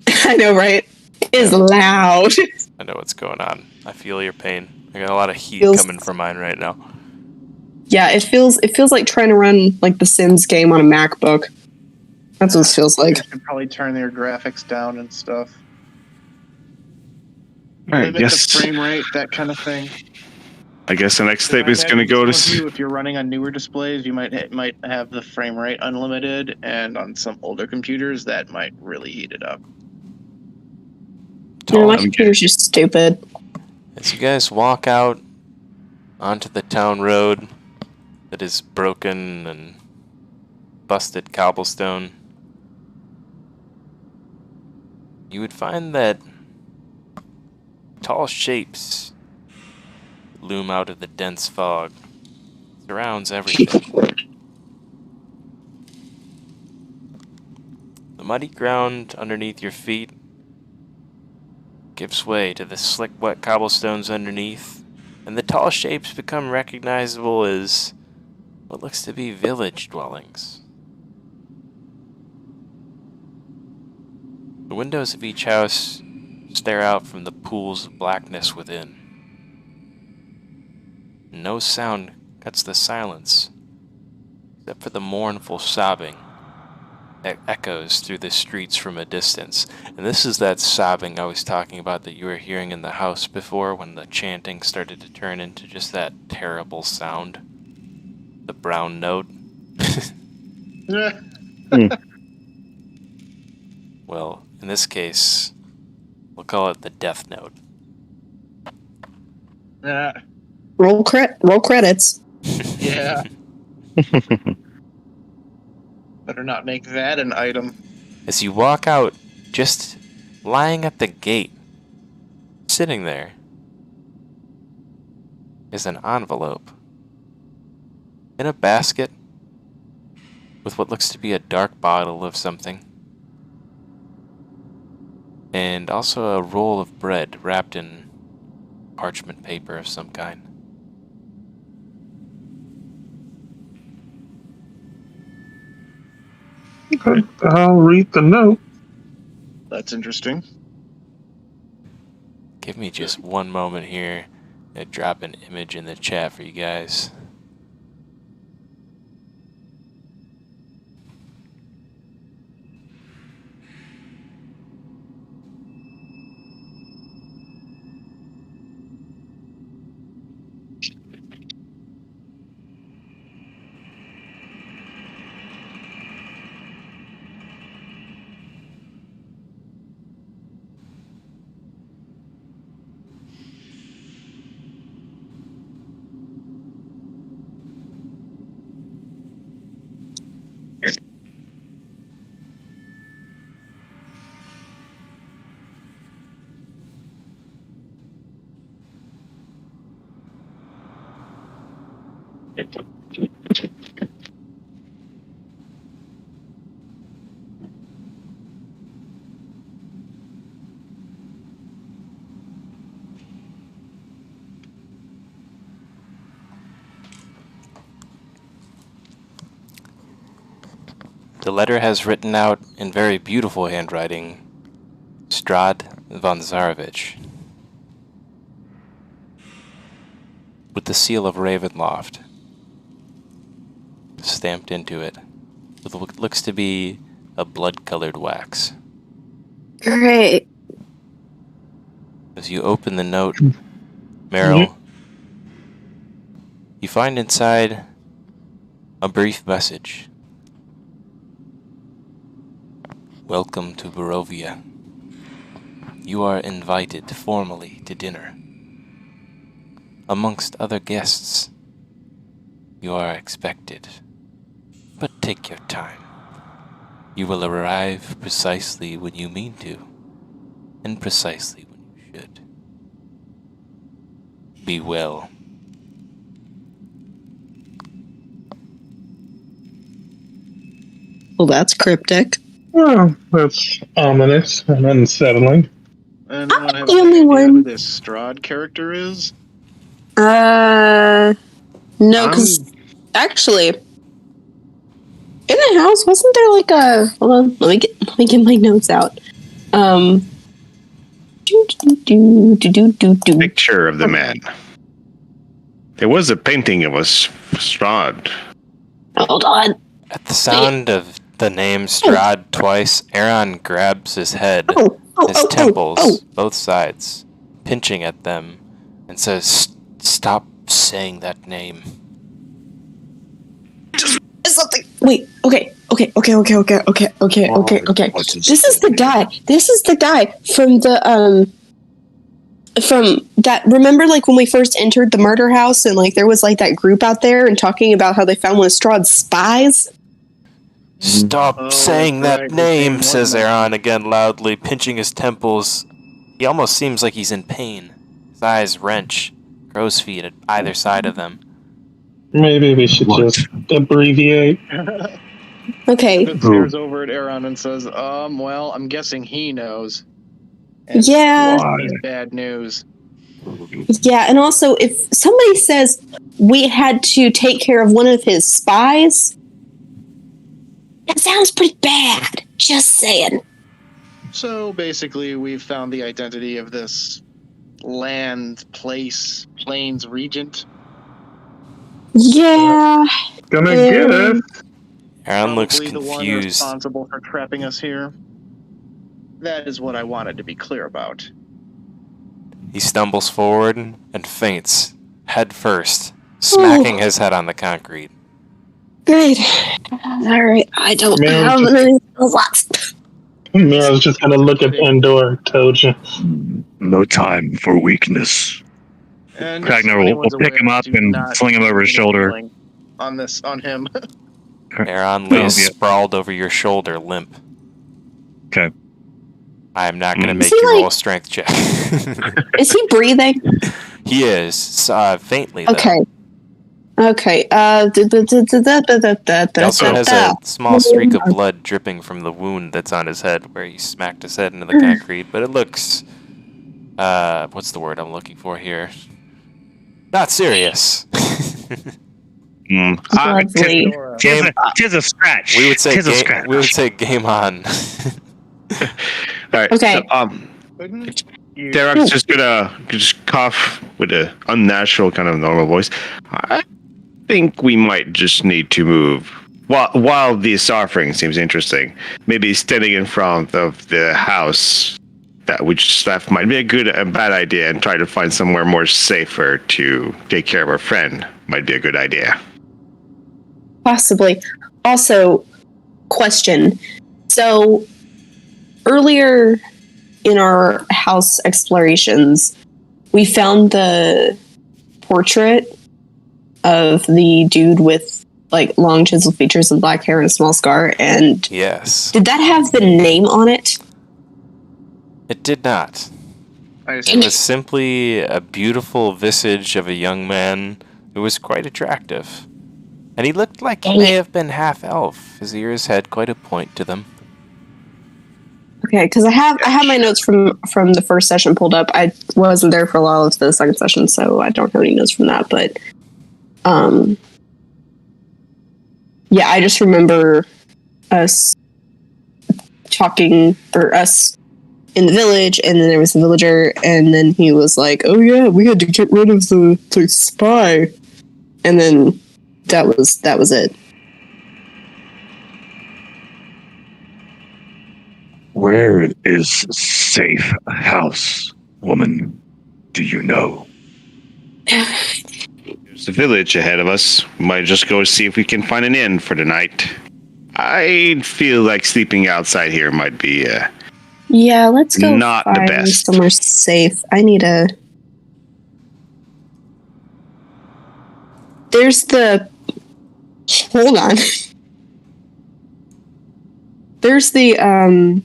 I know, right? It is loud. I know what's going on. I feel your pain. I got a lot of heat Feels- coming from mine right now. Yeah, it feels like trying to run like the Sims game on a MacBook. That's what it feels like. They should probably turn their graphics down and stuff. All right, Limit yes. the frame rate, that kind of thing. I guess the next step is going to go to... If you're running on newer displays, you might have the frame rate unlimited, and on some older computers, that might really heat it up. No, my I'm computer's just stupid. As you guys walk out onto the town road that is broken and busted cobblestone, you would find that tall shapes loom out of the dense fog. Surrounds everything. The muddy ground underneath your feet gives way to the slick, wet cobblestones underneath, and the tall shapes become recognizable as what looks to be village dwellings. The windows of each house stare out from the pools of blackness within. No sound cuts the silence, except for the mournful sobbing that echoes through the streets from a distance. And this is that sobbing I was talking about that you were hearing in the house before, when the chanting started to turn into just that terrible sound. The brown note. Well, in this case, we'll call it the death note. Roll credits. Yeah. Better not make that an item. As you walk out, just lying at the gate, sitting there, is an envelope in a basket with what looks to be a dark bottle of something, and also a roll of bread wrapped in parchment paper of some kind. Okay, I'll read the note. That's interesting. Give me just one moment here to drop an image in the chat for you guys. The letter has written out in very beautiful handwriting, Strahd von Zarovich, with the seal of Ravenloft stamped into it, with what looks to be a blood-colored wax. Great. As you open the note, Meryl, you find inside a brief message. Welcome to Barovia. You are invited formally to dinner. Amongst other guests, you are expected. But take your time. You will arrive precisely when you mean to, and precisely when you should. Be well. Well, that's cryptic. Oh, that's ominous and unsettling. And I'm I have the any only idea one. who this Strahd character is. No, because actually, in the house wasn't there like a? Hold on, let me get my notes out. Picture of the man. There was a painting of a Strahd. Hold on. At the sound of the name Strahd twice, Aaron grabs his head, his temples, both sides, pinching at them, and says, "Stop saying that name." Something. Wait. Okay. This is the guy. This is the guy from the from that. Remember, like when we first entered the murder house, and like there was like that group out there and talking about how they found one of Strahd's spies. Stop saying that name, says Aaron again loudly, pinching his temples. He almost seems like he's in pain. His eyes wrench, crow's feet at either side of them. Maybe we should just abbreviate. Okay. It stares over at Aaron and says, well, I'm guessing he knows. And Yeah. It's bad news. Yeah, and also if somebody says we had to take care of one of his spies, that sounds pretty bad. Just saying. So basically, we've found the identity of this plains regent. Yeah. Gonna get us. Aaron looks Probably the one confused. responsible for trapping us here. That is what I wanted to be clear about. He stumbles forward and faints, head first, smacking his head on the concrete. Great. All right. I don't have any lots. I was just gonna look at Endor. Told you. No time for weakness. And Kragnar will pick him up and sling him over his shoulder. On him. Aaron lays sprawled over your shoulder, limp. Okay. I am not going to make he you like- roll a strength check. Is he breathing? He is, faintly, though. Okay. Okay. He also has a small streak of blood dripping from the wound that's on his head where he smacked his head into the concrete, but it looks, what's the word I'm looking for here? Not serious. Lovely. Tis a scratch. We would say Tis a scratch. we would say game on. All right. Okay. So, Derek's just gonna cough with an unnatural kind of normal voice. I think we might just need to move. While this offering seems interesting, maybe standing in front of the house that we just left might be a bad idea, and try to find somewhere more safer to take care of our friend might be a good idea. Possibly. Also, question. So, earlier in our house explorations, we found the portrait of the dude with like long chiseled features and black hair and a small scar. And Yes. did that have the name on it? It did not. I It was simply a beautiful visage of a young man who was quite attractive. And he looked like he may have been half-elf. His ears had quite a point to them. Okay, because I have my notes from the first session pulled up. I wasn't there for a lot of the second session, so I don't have any notes from that. But, yeah, I just remember us talking, or us in the village, and then there was a villager, and then he was like, "Oh yeah, we had to get rid of the spy," and then that was it. Where is safe house, woman? Do you know? There's a village ahead of us. We might just go see if we can find an inn for the night. I feel like sleeping outside here might be Yeah, let's go not the find best. somewhere safe. I need a. There's the. Hold on. There's the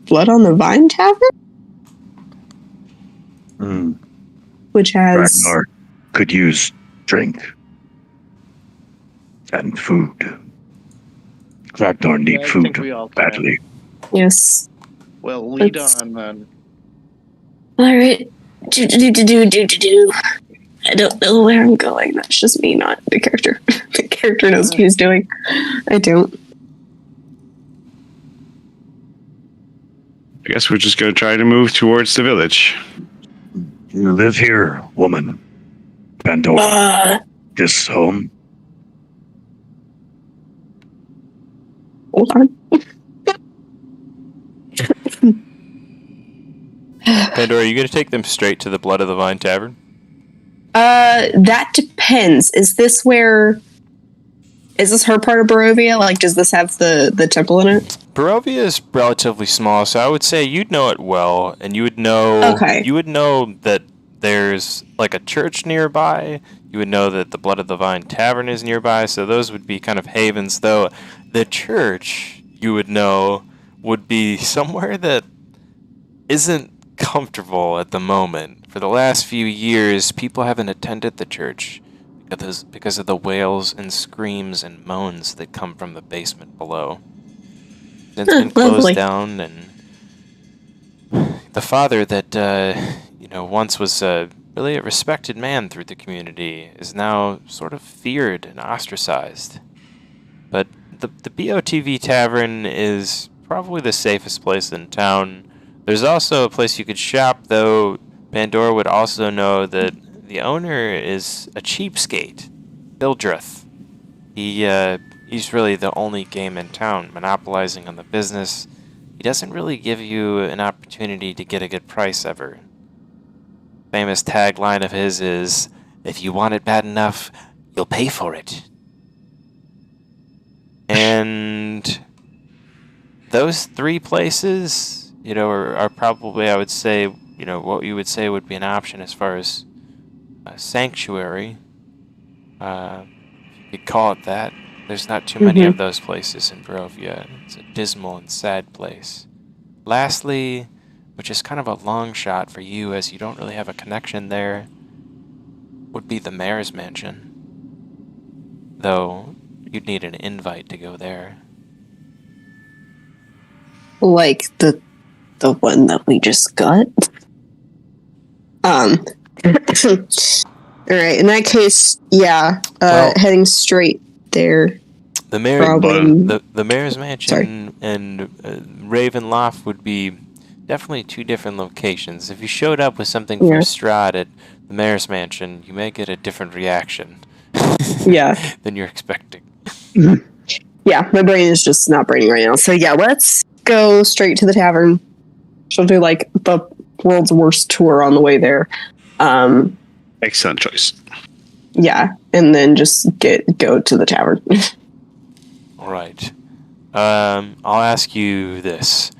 Blood on the Vine Tavern, which has. Ragnar could use drink and food. Ragnar need I food think we all can. badly. Yes. Well, lead Let's- on then. All right. Do. I don't know where I'm going. That's just me, not the character. The character knows what he's doing. I don't. I guess we're just going to try to move towards the village. You live here, woman. Pandora. This home. Hold on. Pandora, are you going to take them straight to the Blood of the Vine Tavern? That depends. Is this her part of Barovia? Like, does this have the temple in it? Barovia is relatively small, so I would say you'd know it well, and you would know. Okay. You would know that there's like a church nearby. You would know that the Blood of the Vine Tavern is nearby, so those would be kind of havens. Though the church, you would know, would be somewhere that isn't comfortable at the moment. For the last few years, people haven't attended the church because of the wails and screams and moans that come from the basement below. It's been closed Lovely. down, and the father that once was really a respected man through the community is now sort of feared and ostracized. But the BOTV Tavern is probably the safest place in town. There's also a place you could shop, though Pandora would also know that the owner is a cheapskate, Bildrith. He's really the only game in town, monopolizing on the business. He doesn't really give you an opportunity to get a good price ever. Famous tagline of his is, "If you want it bad enough, you'll pay for it." And those three places, are probably, I would say, what you would say would be an option as far as a sanctuary. If you could call it that. There's not too many of those places in Barovia. It's a dismal and sad place. Lastly, which is kind of a long shot for you as you don't really have a connection there, would be the mayor's mansion. Though, you'd need an invite to go there. Like the one that we just got. All right. In that case, yeah. Heading straight there. The mayor, Probably- the mayor's mansion and Ravenloft would be definitely two different locations. If you showed up with something from Strahd at the mayor's mansion, you may get a different reaction. Yeah. Than you're expecting. Yeah, my brain is just not braining right now. So yeah, let's go straight to the tavern. She'll do like the world's worst tour on the way there. Excellent choice. Yeah, and then just go to the tavern. All right. I'll ask you this.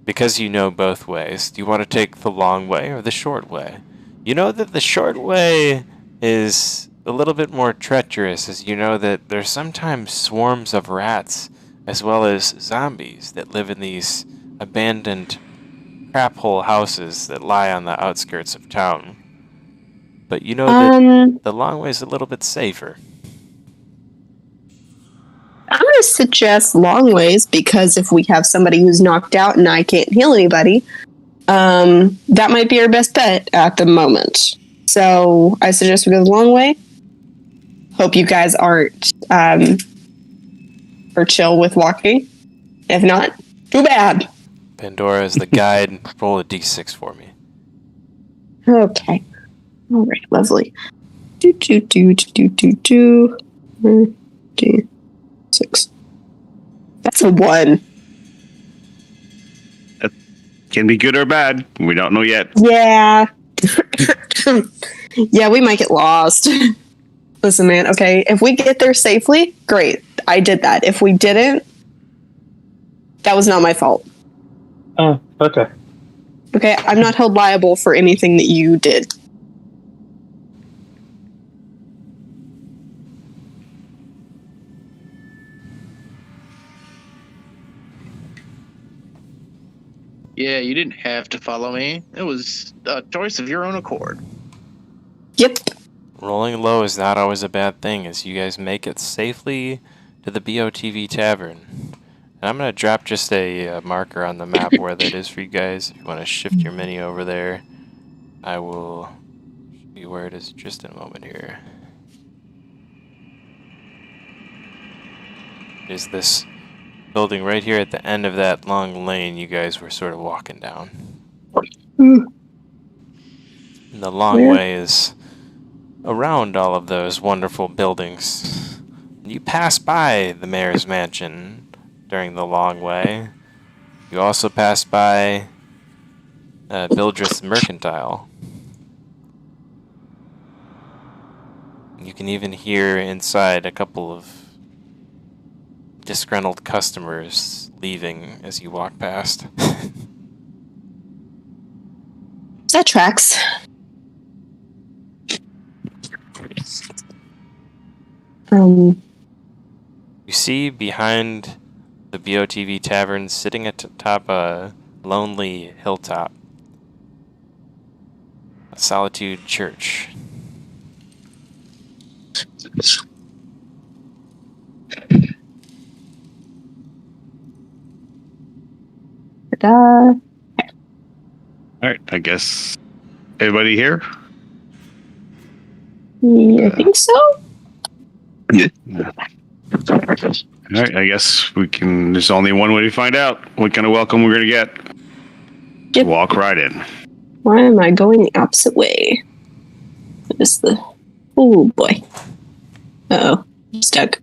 Because you know both ways, do you want to take the long way or the short way? You know that the short way is a little bit more treacherous, as you know that there's sometimes swarms of rats as well as zombies that live in these abandoned crap hole houses that lie on the outskirts of town. But you know that I'm the long way is a little bit safer. gonna suggest long ways because if we have somebody who's knocked out and I can't heal anybody, that might be our best bet at the moment. So I suggest we go the long way. Hope you guys aren't or chill with walking. If not, too bad. Pandora is the guide. Roll a d6 for me. Okay. All right. Lovely. Do. D6. That's a 1. That can be good or bad. We don't know yet. Yeah. Yeah, we might get lost. Listen, man. Okay, if we get there safely, great. I did that. If we didn't, that was not my fault. Oh, okay. Okay, I'm not held liable for anything that you did. Yeah, you didn't have to follow me. It was a choice of your own accord. Yep. Rolling low is not always a bad thing as you guys make it safely to the BOTV Tavern. And I'm going to drop just a marker on the map where that is for you guys. If you want to shift your mini over there, I will show you where it is just in a moment here. Is this building right here at the end of that long lane you guys were sort of walking down. And the long Where? way is around all of those wonderful buildings. You pass by the mayor's mansion during the long way. You also pass by Bildreth's Mercantile. You can even hear inside a couple of disgruntled customers leaving as you walk past. That tracks. You see behind the BOTV Tavern, sitting at the top a lonely hilltop, a Solitude Church. Ta-da. All right, I guess everybody here? I think so. All right, I guess we can. There's only one way to find out what kind of welcome we're gonna get. Yep. Walk right in. Why am I going the opposite way? What is the... Oh, boy. Uh-oh. I'm stuck.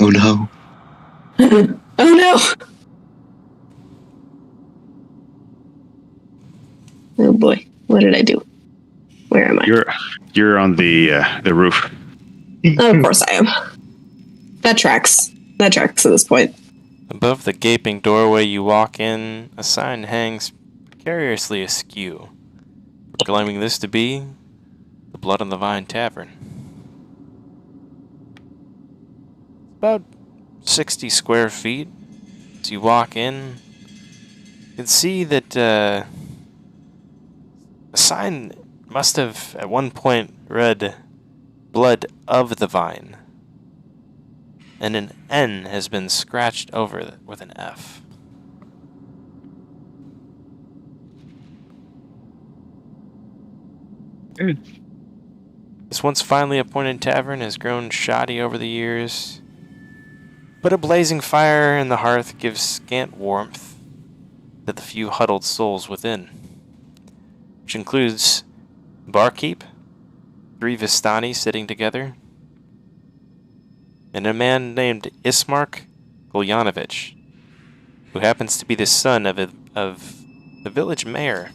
Oh no. Oh, no! Oh, boy. What did I do? Where am I? You're on the roof. Oh, of course I am. That tracks. That tracks at this point. Above the gaping doorway you walk in, a sign hangs precariously askew, proclaiming this to be the Blood on the Vine Tavern. About 60 square feet. As you walk in, you can see that the sign must have at one point read Blood of the Vine, and an N has been scratched over it with an F. Good. This once finely appointed tavern has grown shoddy over the years, but a blazing fire in the hearth gives scant warmth to the few huddled souls within, which includes barkeep, 3 Vistani sitting together, and a man named Ismark Golyanovich, who happens to be the son of the village mayor.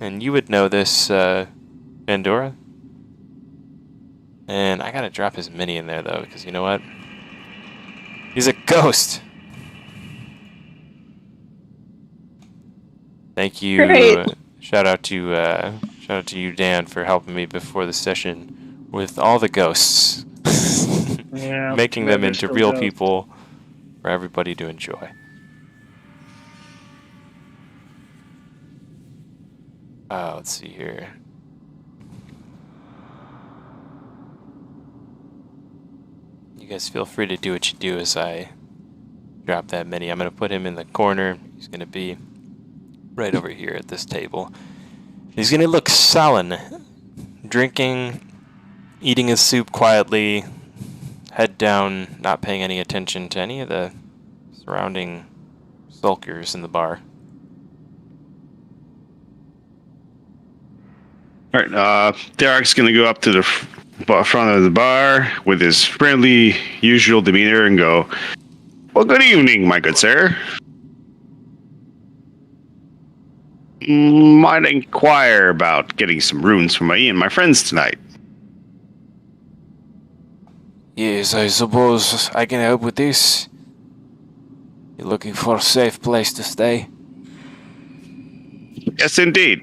And you would know this, Pandora. And I gotta drop his mini in there, though, because you know what? He's a ghost! Thank you. Great. Shout out to you, Dan, for helping me before the session with all the ghosts. Yeah, Making them they're into still real ghosts. people for everybody to enjoy. Let's see here. you guys feel free to do what you do as I drop that mini. I'm going to put him in the corner. He's going to be right over here at this table. He's going to look sullen, drinking, eating his soup quietly, head down, not paying any attention to any of the surrounding sulkers in the bar. All right, Derek's going to go up to the front of the bar with his friendly, usual demeanor and go, "Well, good evening, my good sir. Might inquire about getting some rooms for me and my friends tonight." Yes, I suppose I can help with this. You're looking for a safe place to stay? Yes, indeed.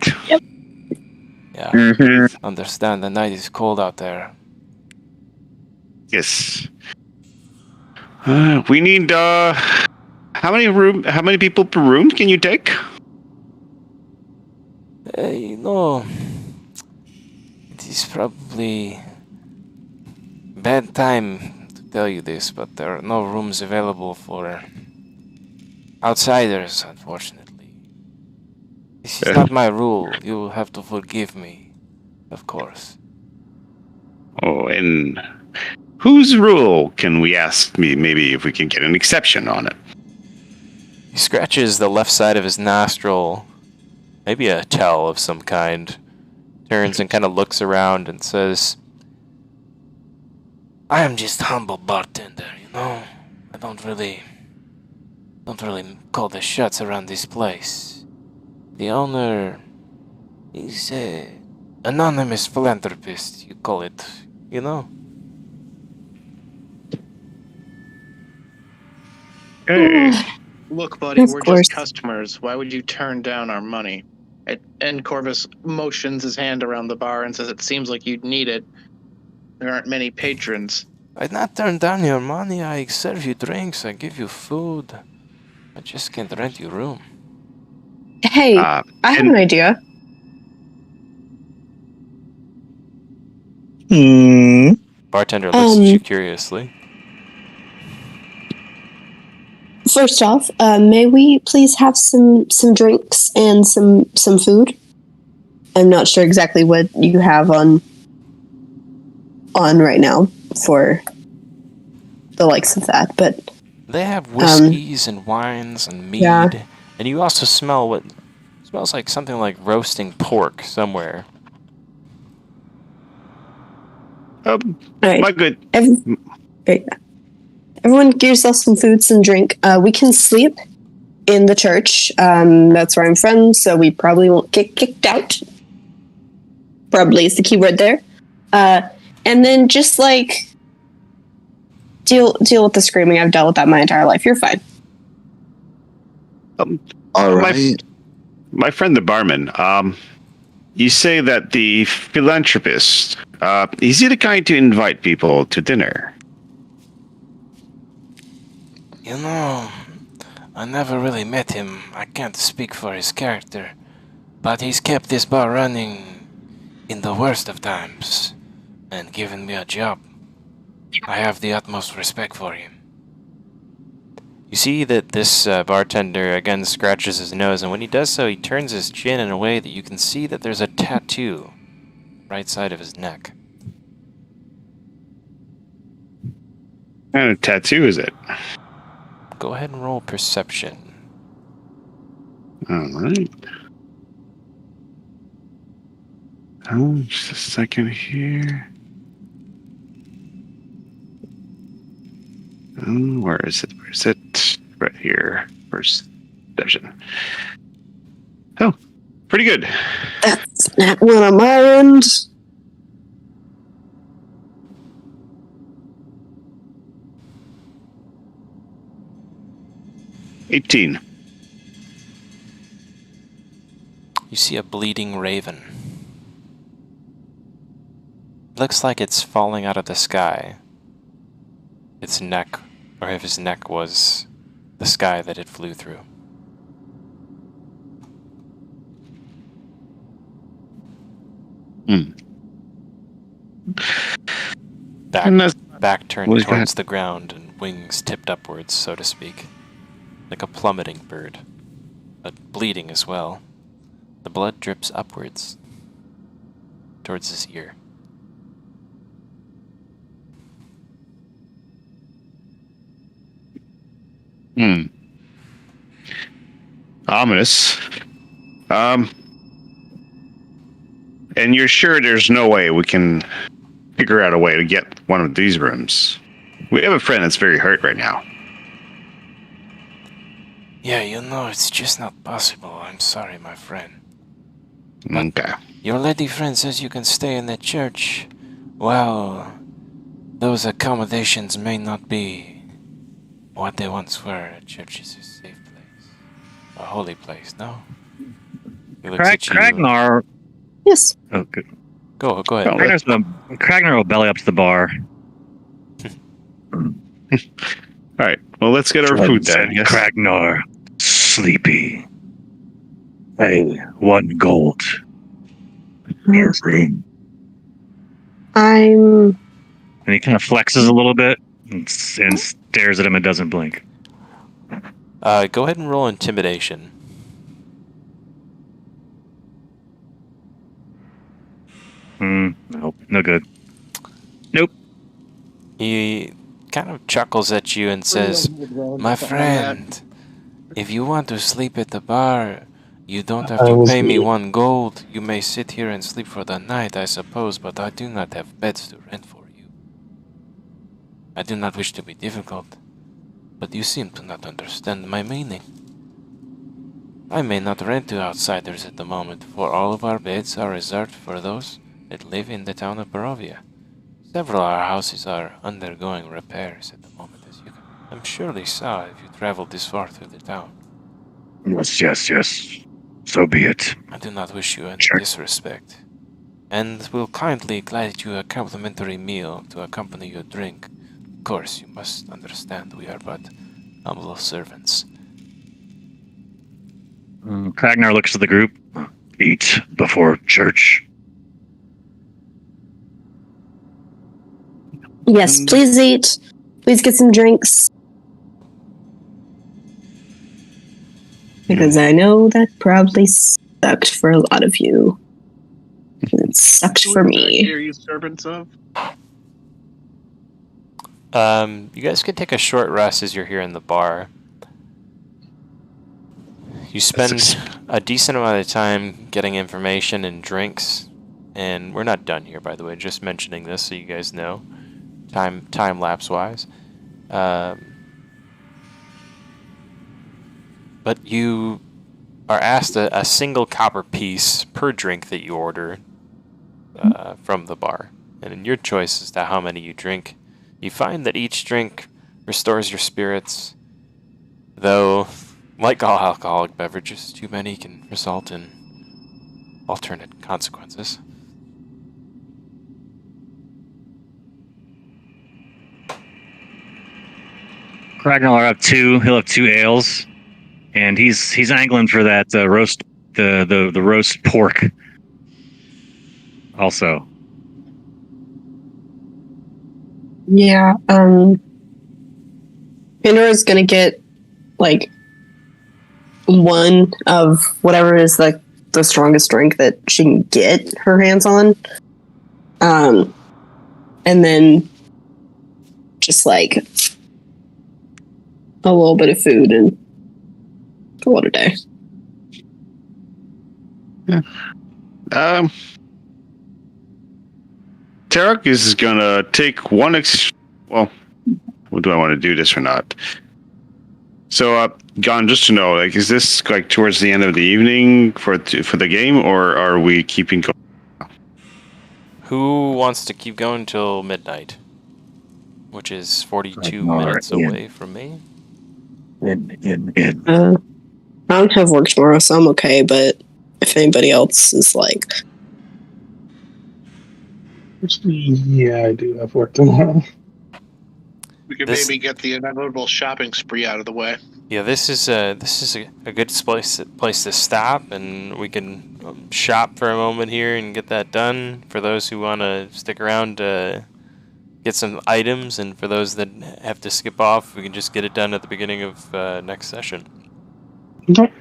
Yeah, understand the night is cold out there. Yes. We need, how many people per room can you take? You know, it is probably bad time to tell you this, but there are no rooms available for outsiders, unfortunately. This is not my rule. You will have to forgive me, of course. Oh, and whose rule can we ask me? Maybe if we can get an exception on it. He scratches the left side of his nostril, maybe a towel of some kind, turns and kind of looks around and says, I am just a humble bartender, you know? I don't really call the shots around this place. The owner is a anonymous philanthropist, you call it, you know? Hey. Look, buddy, Of we're course. just customers. Why would you turn down our money? And Corvus motions his hand around the bar and says, "It seems like you'd need it. There aren't many patrons." I'd not turn down your money. I serve you drinks. I give you food. I just can't rent you a room. Hey, I have and- an idea. Bartender looks at you curiously. First off, may we please have some drinks and some food? I'm not sure exactly what you have on right now for the likes of that, but They have whiskeys and wines and mead. Yeah. And you also smell what smells like something like roasting pork somewhere. all right. My good. Great. Everyone get yourself some food, some drink. We can sleep in the church. That's where I'm from, so we probably won't get kicked out. Probably is the key word there. And then just like deal with the screaming. I've dealt with that my entire life. You're fine. All right. My friend the barman, you say that the philanthropist, is he the kind to invite people to dinner? You know, I never really met him. I can't speak for his character. But he's kept this bar running in the worst of times and given me a job. I have the utmost respect for him. You see that this bartender again scratches his nose, and when he does so, he turns his chin in a way that you can see that there's a tattoo right side of his neck. What kind of tattoo is it? Go ahead and roll perception. All right. Oh, just a second here. Oh, where is it? Where is it? Right here. Perception. Oh, pretty good. That's not one on my end. $18. You see a bleeding raven. Looks like it's falling out of the sky. Its neck, or if his neck was the sky that it flew through. Hmm. Back, And that's back turned What is towards the ground and wings tipped upwards, so to speak. Like a plummeting bird. But bleeding as well. The blood drips upwards towards his ear. Ominous. And you're sure there's no way we can figure out a way to get one of these rooms? We have a friend that's very hurt right now. Yeah, you know, it's just not possible. I'm sorry, my friend. Okay. Your lady friend says you can stay in the church. Well, those accommodations may not be what they once were. A church is a safe place. A holy place, no? He looks at you. Kragnar. Yes. Oh, good. Go ahead. Oh, Kragnar will belly up to the bar. All right. Well, let's get our food then. Yes. Kragnar, sleepy. Hey, 1 gold. I'm. And he kind of flexes a little bit and stares at him and doesn't blink. Go ahead and roll intimidation. Nope, no good. Nope. He kind of chuckles at you and says, "My friend, if you want to sleep at the bar, you don't have to pay me 1 gold. You may sit here and sleep for the night, I suppose, but I do not have beds to rent for you. I do not wish to be difficult, but you seem to not understand my meaning. I may not rent to outsiders at the moment, for all of our beds are reserved for those that live in the town of Barovia. Several of our houses are undergoing repairs at the moment, as you can, I'm surely saw if you traveled this far through the town. Yes. So be it. I do not wish you any Sure. disrespect, and will kindly glad you a complimentary meal to accompany your drink. Of course, you must understand we are but humble servants." Kragnar looks to the group. Eat before church. Yes, please eat. Please get some drinks. Because I know that probably sucked for a lot of you. It sucked for me. Are you servants of? You guys can take a short rest as you're here in the bar. You spend a decent amount of time getting information and drinks, and we're not done here, by the way. Just mentioning this so you guys know, time lapse wise. But you are asked a single copper piece per drink that you order from the bar, and in your choice as to how many you drink, you find that each drink restores your spirits, though, like all alcoholic beverages, too many can result in alternate consequences. Kragnar will have 2. He'll have 2 ales, and he's angling for that roast, the roast pork. Also, Yeah, Pandora's gonna get, like, 1 of whatever is, like, the strongest drink that she can get her hands on. And then just, like, a little bit of food and call it a day. Tarek is gonna take one. Well, do I want to do this or not? So, Gon, just to know, like, is this like towards the end of the evening for the game, or are we keeping going? Who wants to keep going till midnight? Which is 42 minutes away from me. I don't have work tomorrow, so I'm okay, but if anybody else is like... Yeah, I do have work tomorrow. We could maybe get the inevitable shopping spree out of the way. Yeah, this is a good place to stop, and we can shop for a moment here and get that done. For those who want to stick around to get some items, and for those that have to skip off, we can just get it done at the beginning of next session. Okay.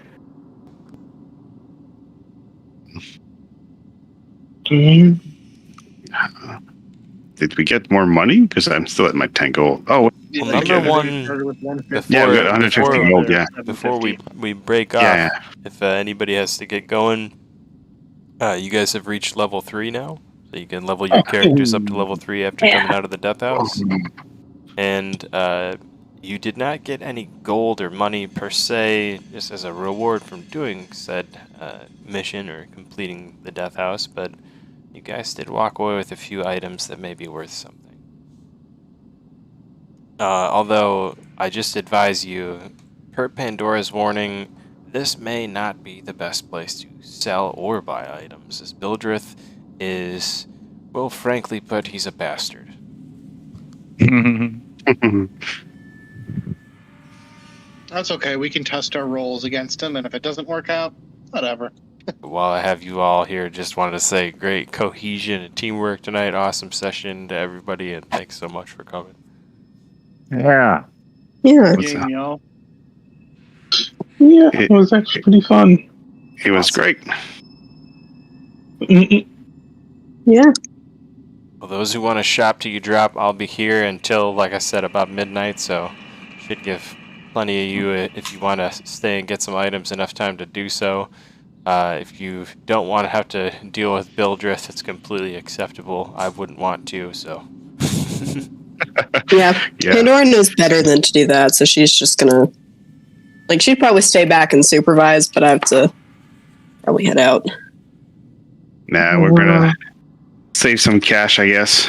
Did we get more money? Because I'm still at my 10 gold. Oh, Yeah, Well, like, number you one, started with 150. yeah, we got Before- 150 before- gold, yeah. Before we break off, Yeah, if anybody has to get going, you guys have reached level 3 now, so you can level your characters up to level 3 after Yeah. coming out of the death house. And you did not get any gold or money per se, just as a reward from doing said mission or completing the death house, but you guys did walk away with a few items that may be worth something. Although, I just advise you, per Pandora's warning, this may not be the best place to sell or buy items, as Bildrith is, well, frankly put, he's a bastard. That's okay. We can test our rolls against him, and if it doesn't work out, whatever. While I have you all here, just wanted to say great cohesion and teamwork tonight. Awesome session to everybody, and thanks so much for coming. Yeah. Yeah. What's Game, that? y'all. Yeah, it was actually pretty fun. It was great. Mm-mm. Yeah. Well, those who want to shop till you drop, I'll be here until, like I said, about midnight, so should give plenty of you, if you want to stay and get some items, enough time to do so. If you don't want to have to deal with Bildrith, it's completely acceptable. I wouldn't want to, so. Yeah. Yeah. Pandora knows better than to do that, so she's just gonna, like, she'd probably stay back and supervise, but I have to probably head out. Nah, we're gonna save some cash, I guess.